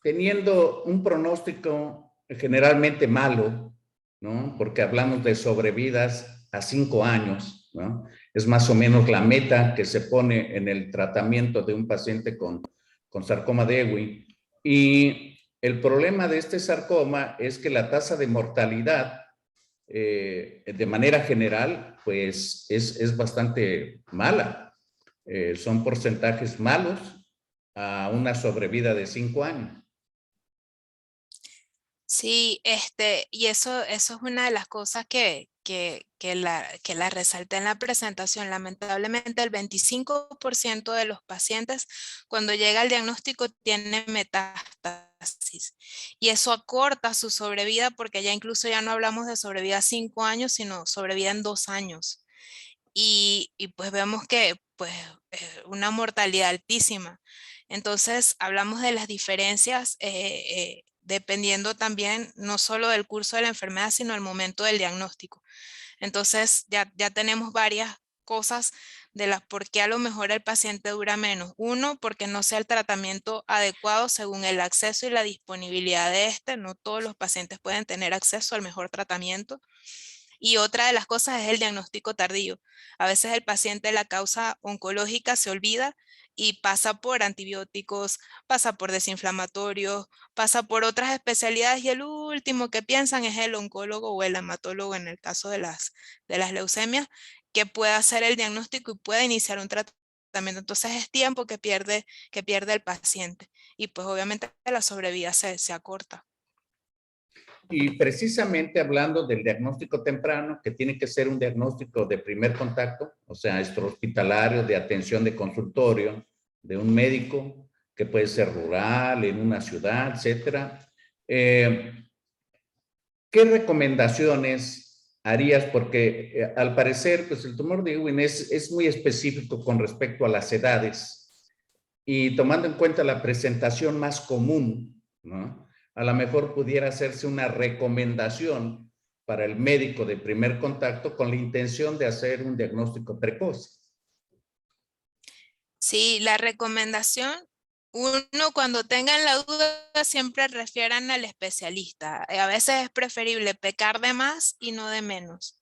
teniendo un pronóstico generalmente malo, ¿no? Porque hablamos de sobrevidas a 5 años, ¿no? Es más o menos la meta que se pone en el tratamiento de un paciente con sarcoma de Ewing. Y el problema de este sarcoma es que la tasa de mortalidad, de manera general, pues es bastante mala. Son porcentajes malos a una sobrevida de 5 años. Sí, y eso es una de las cosas que la resalté en la presentación. Lamentablemente, el 25% de los pacientes, cuando llega el diagnóstico, tienen metástasis. Y eso acorta su sobrevida, porque ya incluso ya no hablamos de sobrevida a 5 años, sino sobrevida en 2 años. Y pues vemos que pues una mortalidad altísima. Entonces hablamos de las diferencias dependiendo también no solo del curso de la enfermedad, sino el momento del diagnóstico. Entonces ya tenemos varias cosas de las por qué a lo mejor el paciente dura menos. Uno, porque no sea el tratamiento adecuado según el acceso y la disponibilidad de este. No todos los pacientes pueden tener acceso al mejor tratamiento. Y otra de las cosas es el diagnóstico tardío. A veces el paciente, la causa oncológica se olvida y pasa por antibióticos, pasa por desinflamatorios, pasa por otras especialidades y el último que piensan es el oncólogo o el hematólogo en el caso de las leucemias, que puede hacer el diagnóstico y puede iniciar un tratamiento. Entonces es tiempo que pierde el paciente y pues obviamente la sobrevida se acorta. Y precisamente hablando del diagnóstico temprano, que tiene que ser un diagnóstico de primer contacto, o sea, extrahospitalario, de atención de consultorio, de un médico, que puede ser rural, en una ciudad, etcétera. ¿Qué recomendaciones harías? Porque al parecer, pues el tumor de Ewing es muy específico con respecto a las edades y tomando en cuenta la presentación más común, ¿no? A lo mejor pudiera hacerse una recomendación para el médico de primer contacto con la intención de hacer un diagnóstico precoz. Sí, la recomendación, uno cuando tengan la duda siempre refieran al especialista. A veces es preferible pecar de más y no de menos.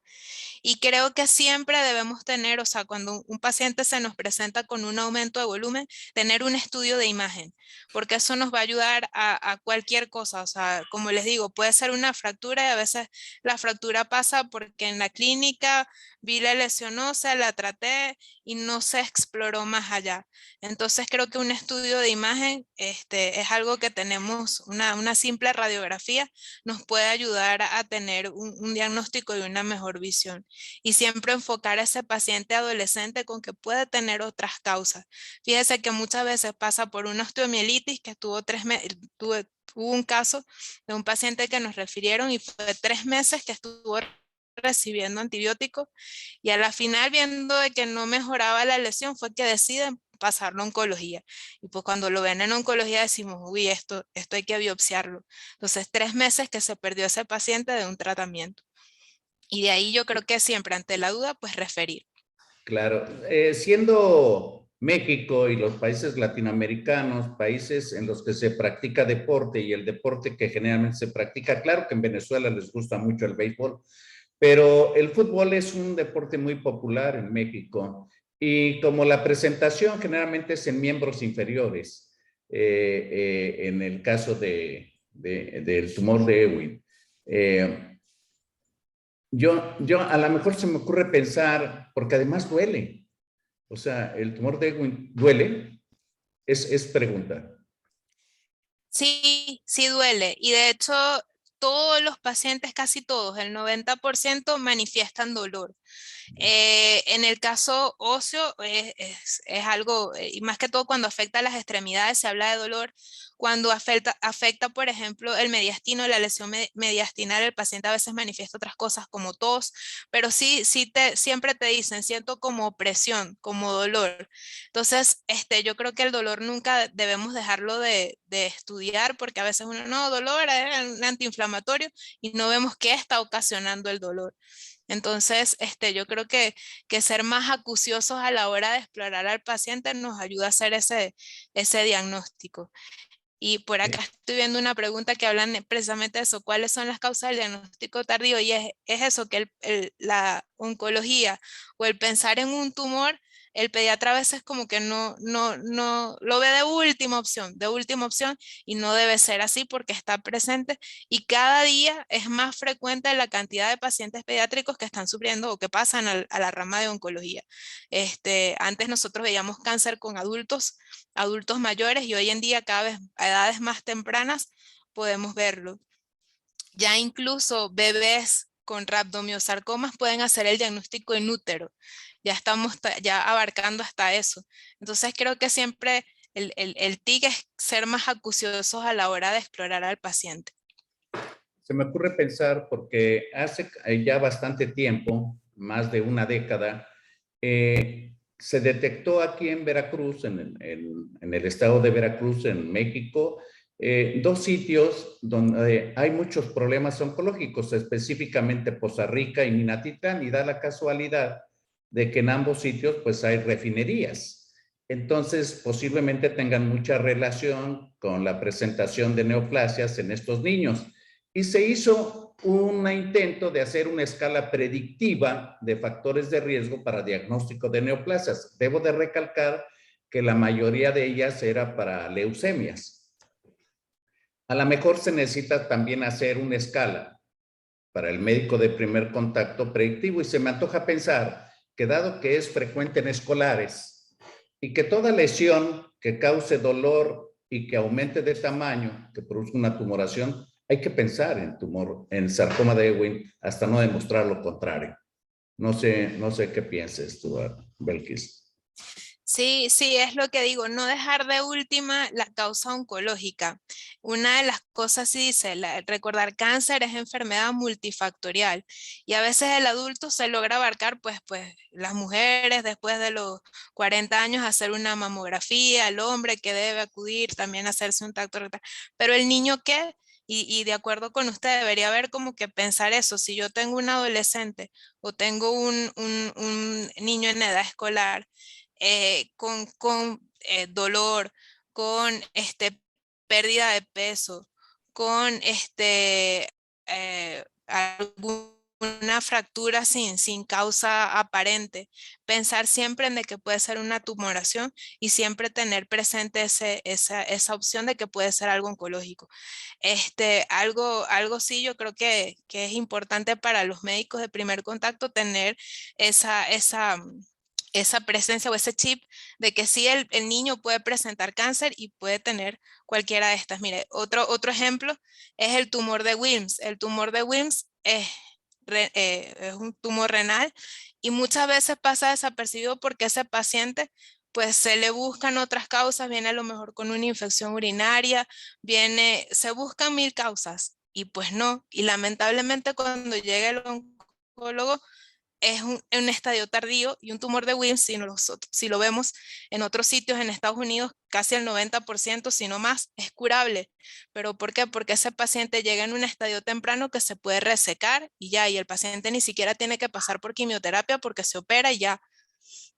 Y creo que siempre debemos tener, o sea, cuando un paciente se nos presenta con un aumento de volumen, tener un estudio de imagen, porque eso nos va a ayudar a cualquier cosa. O sea, como les digo, puede ser una fractura y a veces la fractura pasa porque en la clínica vi la lesión ósea, la traté y no se exploró más allá. Entonces creo que un estudio de imagen es algo que tenemos, una simple radiografía nos puede ayudar a tener un diagnóstico y una mejor visión. Y siempre enfocar a ese paciente adolescente con que puede tener otras causas. Fíjese que muchas veces pasa por una osteomielitis que estuvo 3 meses, hubo un caso de un paciente que nos refirieron y fue 3 meses que estuvo recibiendo antibióticos y a la final viendo de que no mejoraba la lesión fue que deciden pasarlo a oncología. Y pues cuando lo ven en oncología decimos, uy, esto hay que biopsiarlo. Entonces 3 meses que se perdió ese paciente de un tratamiento. Y de ahí yo creo que siempre ante la duda, pues referir. Claro, siendo México y los países latinoamericanos, países en los que se practica deporte y el deporte que generalmente se practica, claro que en Venezuela les gusta mucho el béisbol, pero el fútbol es un deporte muy popular en México y como la presentación generalmente es en miembros inferiores, en el caso del tumor de Ewing. Yo a lo mejor se me ocurre pensar, porque además duele, o sea, el tumor de Ewing duele, es pregunta. Sí, sí duele. Y de hecho, todos los pacientes, casi todos, el 90% manifiestan dolor. En el caso óseo es algo, y más que todo cuando afecta a las extremidades se habla de dolor. Cuando afecta, por ejemplo, el mediastino, la lesión mediastinal, el paciente a veces manifiesta otras cosas como tos, pero siempre te dicen, siento como presión, como dolor. Entonces, yo creo que el dolor nunca debemos dejarlo de estudiar porque a veces uno, no, dolor es un antiinflamatorio y no vemos qué está ocasionando el dolor. Entonces, yo creo que ser más acuciosos a la hora de explorar al paciente nos ayuda a hacer ese diagnóstico. Y por acá estoy viendo una pregunta que hablan precisamente de eso, ¿cuáles son las causas del diagnóstico tardío? Y es eso, que la oncología o el pensar en un tumor, el pediatra a veces como que no lo ve de última opción, y no debe ser así porque está presente y cada día es más frecuente la cantidad de pacientes pediátricos que están sufriendo o que pasan a la rama de oncología. Antes nosotros veíamos cáncer con adultos mayores y hoy en día cada vez a edades más tempranas podemos verlo. Ya incluso bebés con rhabdomyosarcomas pueden hacer el diagnóstico en útero. Ya estamos ya abarcando hasta eso. Entonces creo que siempre el TIC es ser más acuciosos a la hora de explorar al paciente. Se me ocurre pensar, porque hace ya bastante tiempo, más de una década, se detectó aquí en Veracruz, en el estado de Veracruz, en México, dos sitios donde hay muchos problemas oncológicos, específicamente Poza Rica y Minatitlán, y da la casualidad de que en ambos sitios pues hay refinerías. Entonces, posiblemente tengan mucha relación con la presentación de neoplasias en estos niños. Y se hizo un intento de hacer una escala predictiva de factores de riesgo para diagnóstico de neoplasias. Debo de recalcar que la mayoría de ellas era para leucemias. A lo mejor se necesita también hacer una escala para el médico de primer contacto predictivo y se me antoja pensar que dado que es frecuente en escolares y que toda lesión que cause dolor y que aumente de tamaño, que produzca una tumoración, hay que pensar en tumor, en sarcoma de Ewing, hasta no demostrar lo contrario. No sé qué pienses tú, Belkis. Sí, es lo que digo, no dejar de última la causa oncológica. Una de las cosas sí dice, recordar cáncer es enfermedad multifactorial y a veces el adulto se logra abarcar, pues las mujeres después de los 40 años hacer una mamografía, el hombre que debe acudir también a hacerse un tacto rectal, pero el niño ¿qué? Y de acuerdo con usted debería haber como que pensar eso, si yo tengo un adolescente o tengo un niño en edad escolar, con dolor, con pérdida de peso, con alguna fractura sin causa aparente, pensar siempre en de que puede ser una tumoración y siempre tener presente esa opción de que puede ser algo oncológico. Algo sí, yo creo que es importante para los médicos de primer contacto tener esa presencia o ese chip de que sí el niño puede presentar cáncer y puede tener cualquiera de estas. Mire, otro ejemplo es el tumor de Wilms. El tumor de Wilms es un tumor renal y muchas veces pasa desapercibido porque ese paciente pues se le buscan otras causas, viene a lo mejor con una infección urinaria, se buscan 1000 causas y pues no, y lamentablemente cuando llega el oncólogo es un estadio tardío y un tumor de Wilms, si lo vemos en otros sitios en Estados Unidos, casi el 90%, si no más, es curable. ¿Pero por qué? Porque ese paciente llega en un estadio temprano que se puede resecar y ya, y el paciente ni siquiera tiene que pasar por quimioterapia porque se opera y ya.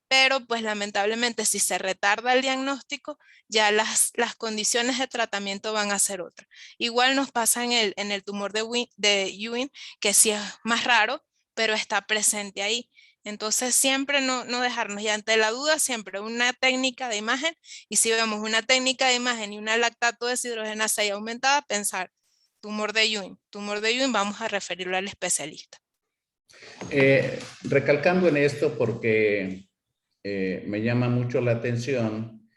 Pero pues lamentablemente si se retarda el diagnóstico, ya las condiciones de tratamiento van a ser otras. Igual nos pasa en el tumor de Ewing, que sí es más raro, pero está presente ahí. Entonces siempre no dejarnos, y ante la duda siempre una técnica de imagen, y si vemos una técnica de imagen y una lactato deshidrogenasa ahí aumentada, pensar tumor de Ewing, vamos a referirlo al especialista. Recalcando en esto porque me llama mucho la atención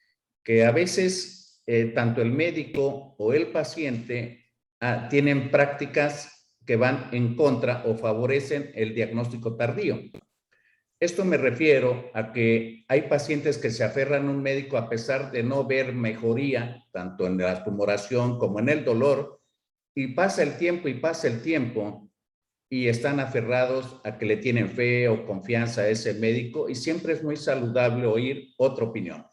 que a veces tanto el médico o el paciente tienen prácticas que van en contra o favorecen el diagnóstico tardío. Esto me refiero a que hay pacientes que se aferran a un médico a pesar de no ver mejoría, tanto en la tumoración como en el dolor, y pasa el tiempo, y están aferrados a que le tienen fe o confianza a ese médico, y siempre es muy saludable oír otra opinión.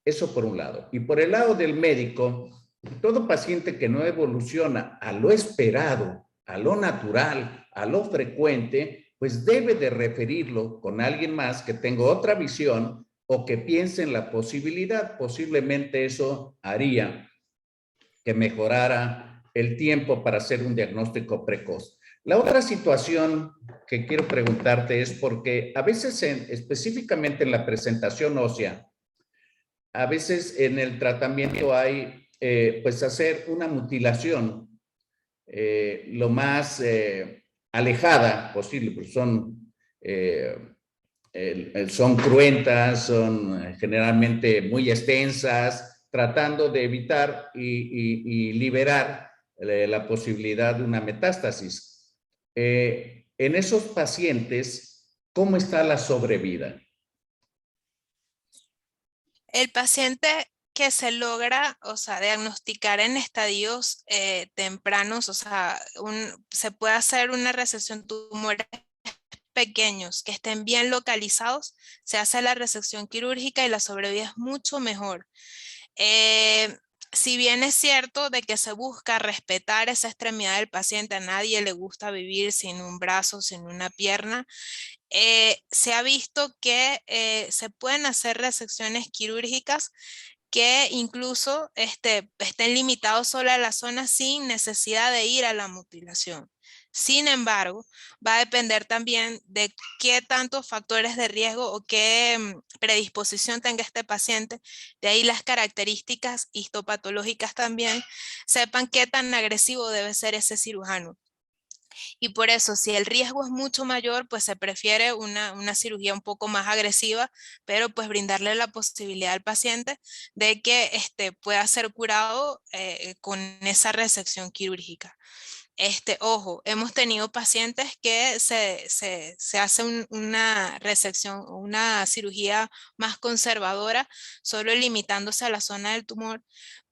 Eso por un lado. Y por el lado del médico, todo paciente que no evoluciona a lo esperado, a lo natural, a lo frecuente, pues debe de referirlo con alguien más que tenga otra visión o que piense en la posibilidad. Posiblemente eso haría que mejorara el tiempo para hacer un diagnóstico precoz. La otra situación que quiero preguntarte es porque a veces, específicamente en la presentación ósea, a veces en el tratamiento hay, pues, hacer una mutilación lo más alejada posible, pues son cruentas, son generalmente muy extensas, tratando de evitar y liberar la posibilidad de una metástasis. En esos pacientes, ¿cómo está la sobrevida? El paciente que se logra, o sea, diagnosticar en estadios tempranos, o sea, se puede hacer una resección tumores pequeños que estén bien localizados, se hace la resección quirúrgica y la sobrevida es mucho mejor. Si bien es cierto de que se busca respetar esa extremidad del paciente, a nadie le gusta vivir sin un brazo, sin una pierna, se ha visto que se pueden hacer resecciones quirúrgicas que incluso estén limitados solo a la zona sin necesidad de ir a la mutilación. Sin embargo, va a depender también de qué tantos factores de riesgo o qué predisposición tenga este paciente. De ahí las características histopatológicas también, sepan qué tan agresivo debe ser ese cirujano. Y por eso, si el riesgo es mucho mayor, pues se prefiere una cirugía un poco más agresiva, pero pues brindarle la posibilidad al paciente de que pueda ser curado con esa resección quirúrgica. Ojo, hemos tenido pacientes que se hace una resección o una cirugía más conservadora, solo limitándose a la zona del tumor,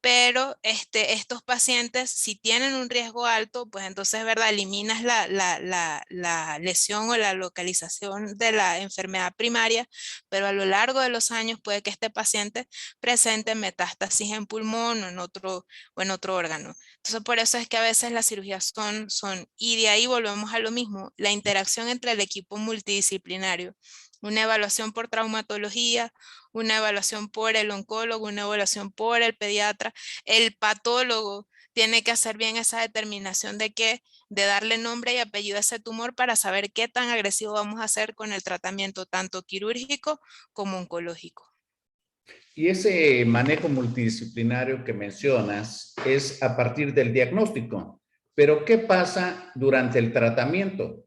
pero estos pacientes, si tienen un riesgo alto, pues entonces, ¿verdad? Eliminas la lesión o la localización de la enfermedad primaria, pero a lo largo de los años puede que este paciente presente metástasis en pulmón o en otro órgano. Entonces, por eso es que a veces las cirugías y de ahí volvemos a lo mismo, la interacción entre el equipo multidisciplinario, una evaluación por traumatología, una evaluación por el oncólogo, una evaluación por el pediatra, el patólogo tiene que hacer bien esa determinación de darle nombre y apellido a ese tumor para saber qué tan agresivo vamos a hacer con el tratamiento tanto quirúrgico como oncológico. Y ese manejo multidisciplinario que mencionas es a partir del diagnóstico. Pero ¿qué pasa durante el tratamiento?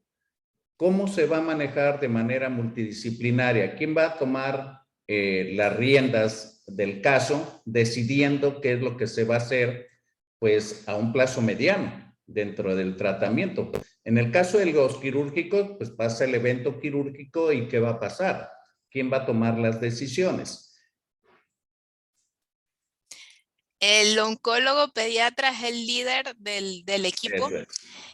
¿Cómo se va a manejar de manera multidisciplinaria? ¿Quién va a tomar las riendas del caso, decidiendo qué es lo que se va a hacer, pues, a un plazo mediano dentro del tratamiento? En el caso de los quirúrgicos, pues pasa el evento quirúrgico y ¿qué va a pasar? ¿Quién va a tomar las decisiones? El oncólogo pediatra es el líder del equipo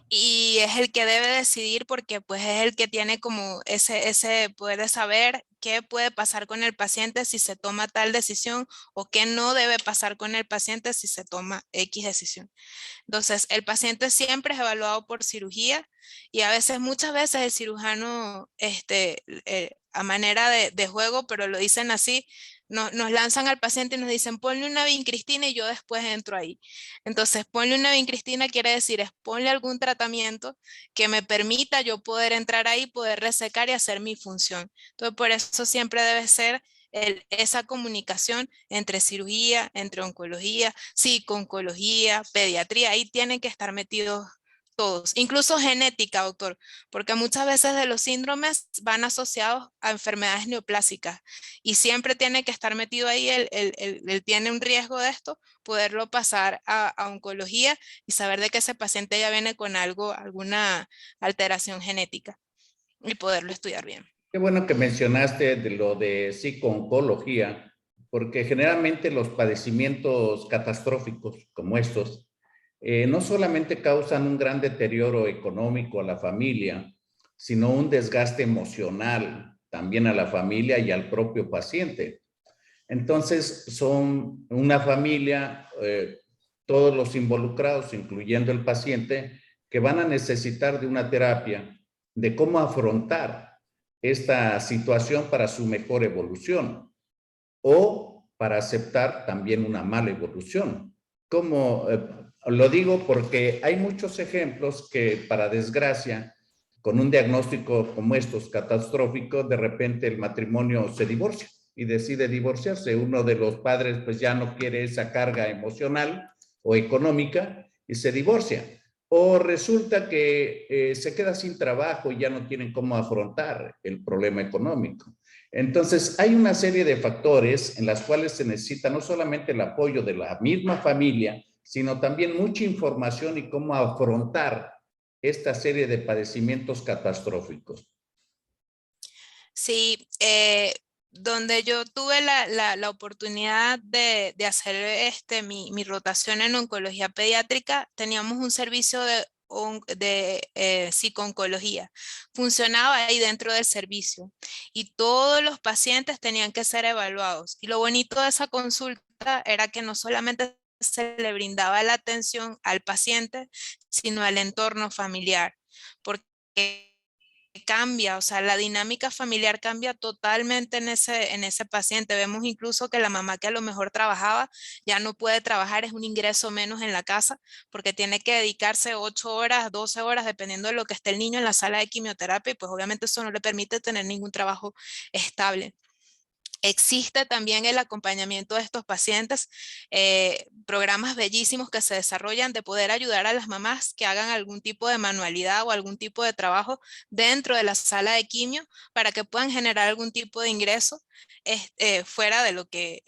y es el que debe decidir porque pues es el que tiene como ese poder de saber qué puede pasar con el paciente si se toma tal decisión o qué no debe pasar con el paciente si se toma X decisión. Entonces, el paciente siempre es evaluado por cirugía y muchas veces el cirujano, a manera de juego, pero lo dicen así, nos lanzan al paciente y nos dicen, ponle una vincristina y yo después entro ahí. Entonces, ponle una vincristina quiere decir, ponle algún tratamiento que me permita yo poder entrar ahí, poder resecar y hacer mi función. Entonces, por eso siempre debe ser esa comunicación entre cirugía, entre oncología, psico-oncología, pediatría, ahí tienen que estar metidos todos, incluso genética, doctor, porque muchas veces de los síndromes van asociados a enfermedades neoplásicas y siempre tiene que estar metido ahí, él tiene un riesgo de esto, poderlo pasar a oncología y saber de que ese paciente ya viene con alguna alteración genética y poderlo estudiar bien. Qué bueno que mencionaste de lo de psico-oncología, porque generalmente los padecimientos catastróficos como estos no solamente causan un gran deterioro económico a la familia, sino un desgaste emocional también a la familia y al propio paciente. Entonces, son una familia, todos los involucrados, incluyendo el paciente, que van a necesitar de una terapia de cómo afrontar esta situación para su mejor evolución o para aceptar también una mala evolución. ¿Cómo? Lo digo porque hay muchos ejemplos que, para desgracia, con un diagnóstico como estos, catastrófico, de repente el matrimonio se divorcia y decide divorciarse. Uno de los padres pues ya no quiere esa carga emocional o económica y se divorcia. O resulta que se queda sin trabajo y ya no tienen cómo afrontar el problema económico. Entonces, hay una serie de factores en las cuales se necesita no solamente el apoyo de la misma familia, sino también mucha información y cómo afrontar esta serie de padecimientos catastróficos. Sí, donde yo tuve la oportunidad de hacer mi rotación en oncología pediátrica, teníamos un servicio de psico-oncología. Funcionaba ahí dentro del servicio y todos los pacientes tenían que ser evaluados. Y lo bonito de esa consulta era que no solamente se le brindaba la atención al paciente, sino al entorno familiar, porque cambia, o sea, la dinámica familiar cambia totalmente en ese paciente. Vemos incluso que la mamá que a lo mejor trabajaba ya no puede trabajar, es un ingreso menos en la casa porque tiene que dedicarse 8 horas, 12 horas, dependiendo de lo que esté el niño en la sala de quimioterapia y pues obviamente eso no le permite tener ningún trabajo estable. Existe también el acompañamiento de estos pacientes, programas bellísimos que se desarrollan de poder ayudar a las mamás que hagan algún tipo de manualidad o algún tipo de trabajo dentro de la sala de quimio para que puedan generar algún tipo de ingreso fuera de lo que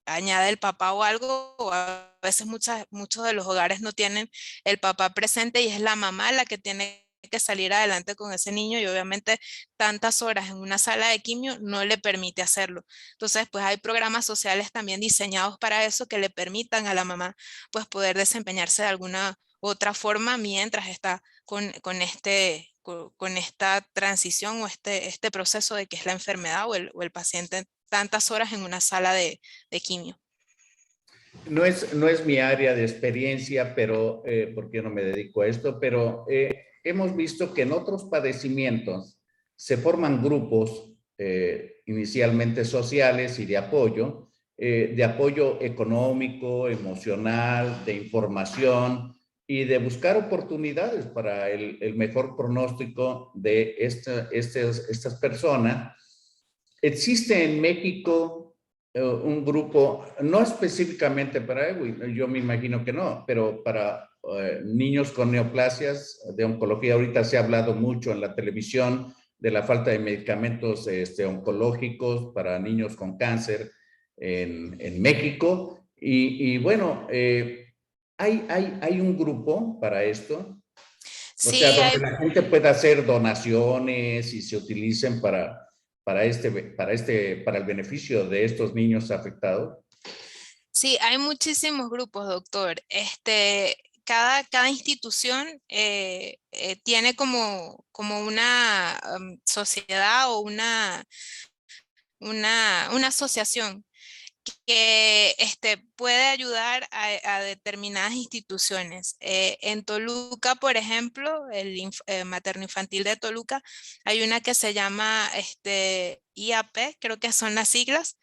añade el papá o algo. O a veces muchos de los hogares no tienen el papá presente y es la mamá la que tiene que salir adelante con ese niño y obviamente tantas horas en una sala de quimio no le permite hacerlo. Entonces, pues hay programas sociales también diseñados para eso que le permitan a la mamá pues poder desempeñarse de alguna otra forma mientras está con esta transición o este proceso de que es la enfermedad o el paciente tantas horas en una sala de quimio. No es mi área de experiencia, pero porque yo no me dedico a esto, pero hemos visto que en otros padecimientos se forman grupos inicialmente sociales y de apoyo económico, emocional, de información y de buscar oportunidades para el mejor pronóstico de estas personas. Existe en México un grupo, no específicamente para EWI, yo me imagino que no, pero para niños con neoplasias de oncología. Ahorita se ha hablado mucho en la televisión de la falta de medicamentos oncológicos para niños con cáncer en México. Y bueno, hay un grupo para esto, o sea, Sí, donde la gente pueda hacer donaciones y se utilicen para el beneficio de estos niños afectados. sí, hay muchísimos grupos, doctor. Cada institución tiene como una sociedad o una asociación que puede ayudar a determinadas instituciones. En Toluca, por ejemplo, materno infantil de Toluca, hay una que se llama IAP, creo que son las siglas,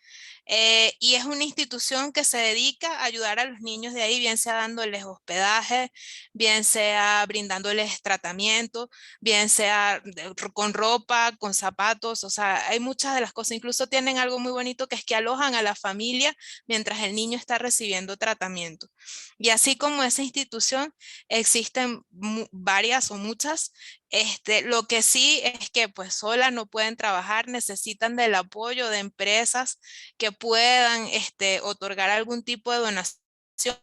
y es una institución que se dedica a ayudar a los niños de ahí, bien sea dándoles hospedaje, bien sea brindándoles tratamiento, bien sea con ropa, con zapatos, o sea, hay muchas de las cosas. Incluso tienen algo muy bonito que es que alojan a la familia mientras el niño está recibiendo tratamiento. Y así como esa institución, existen varias o muchas. Lo que sí es que pues solas no pueden trabajar, necesitan del apoyo de empresas que puedan otorgar algún tipo de donación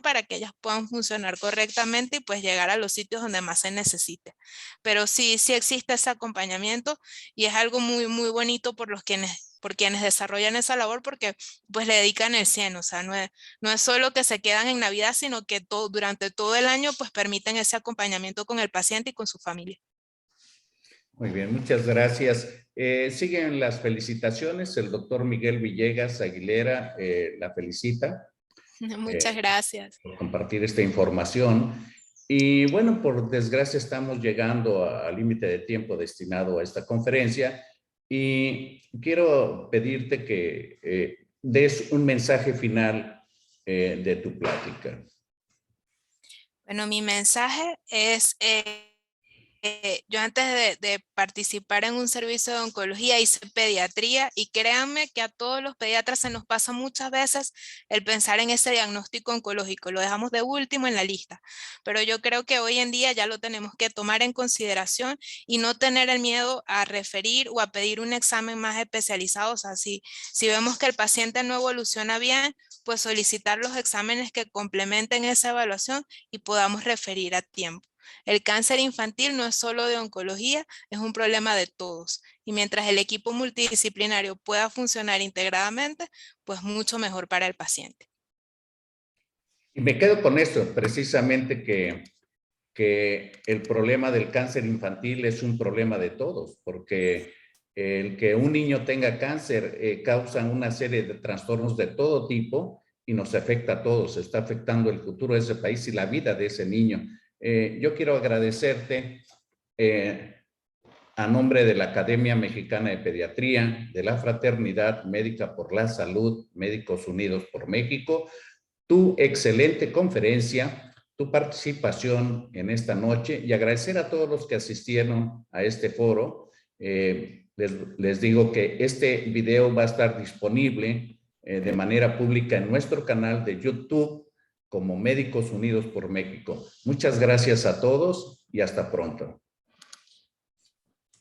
para que ellas puedan funcionar correctamente y pues llegar a los sitios donde más se necesite. Pero sí existe ese acompañamiento y es algo muy, muy bonito por quienes desarrollan esa labor porque pues le dedican el 100, o sea, no es solo que se quedan en Navidad, sino que durante todo el año pues permiten ese acompañamiento con el paciente y con su familia. Muy bien, muchas gracias. Siguen las felicitaciones. El doctor Miguel Villegas Aguilera la felicita Muchas gracias. por compartir esta información. Y bueno, por desgracia estamos llegando al límite de tiempo destinado a esta conferencia y quiero pedirte que des un mensaje final de tu plática. Bueno, mi mensaje es, yo antes de participar en un servicio de oncología hice pediatría y créanme que a todos los pediatras se nos pasa muchas veces el pensar en ese diagnóstico oncológico, lo dejamos de último en la lista, pero yo creo que hoy en día ya lo tenemos que tomar en consideración y no tener el miedo a referir o a pedir un examen más especializado. O sea, si vemos que el paciente no evoluciona bien, pues solicitar los exámenes que complementen esa evaluación y podamos referir a tiempo. El cáncer infantil no es solo de oncología, es un problema de todos. Y mientras el equipo multidisciplinario pueda funcionar integradamente, pues mucho mejor para el paciente. Y me quedo con esto, precisamente que el problema del cáncer infantil es un problema de todos, porque el que un niño tenga cáncer causa una serie de trastornos de todo tipo y nos afecta a todos, está afectando el futuro de ese país y la vida de ese niño. Yo quiero agradecerte a nombre de la Academia Mexicana de Pediatría, de la Fraternidad Médica por la Salud, Médicos Unidos por México, tu excelente conferencia, tu participación en esta noche y agradecer a todos los que asistieron a este foro. Les digo que este video va a estar disponible de manera pública en nuestro canal de YouTube como Médicos Unidos por México. Muchas gracias a todos y hasta pronto.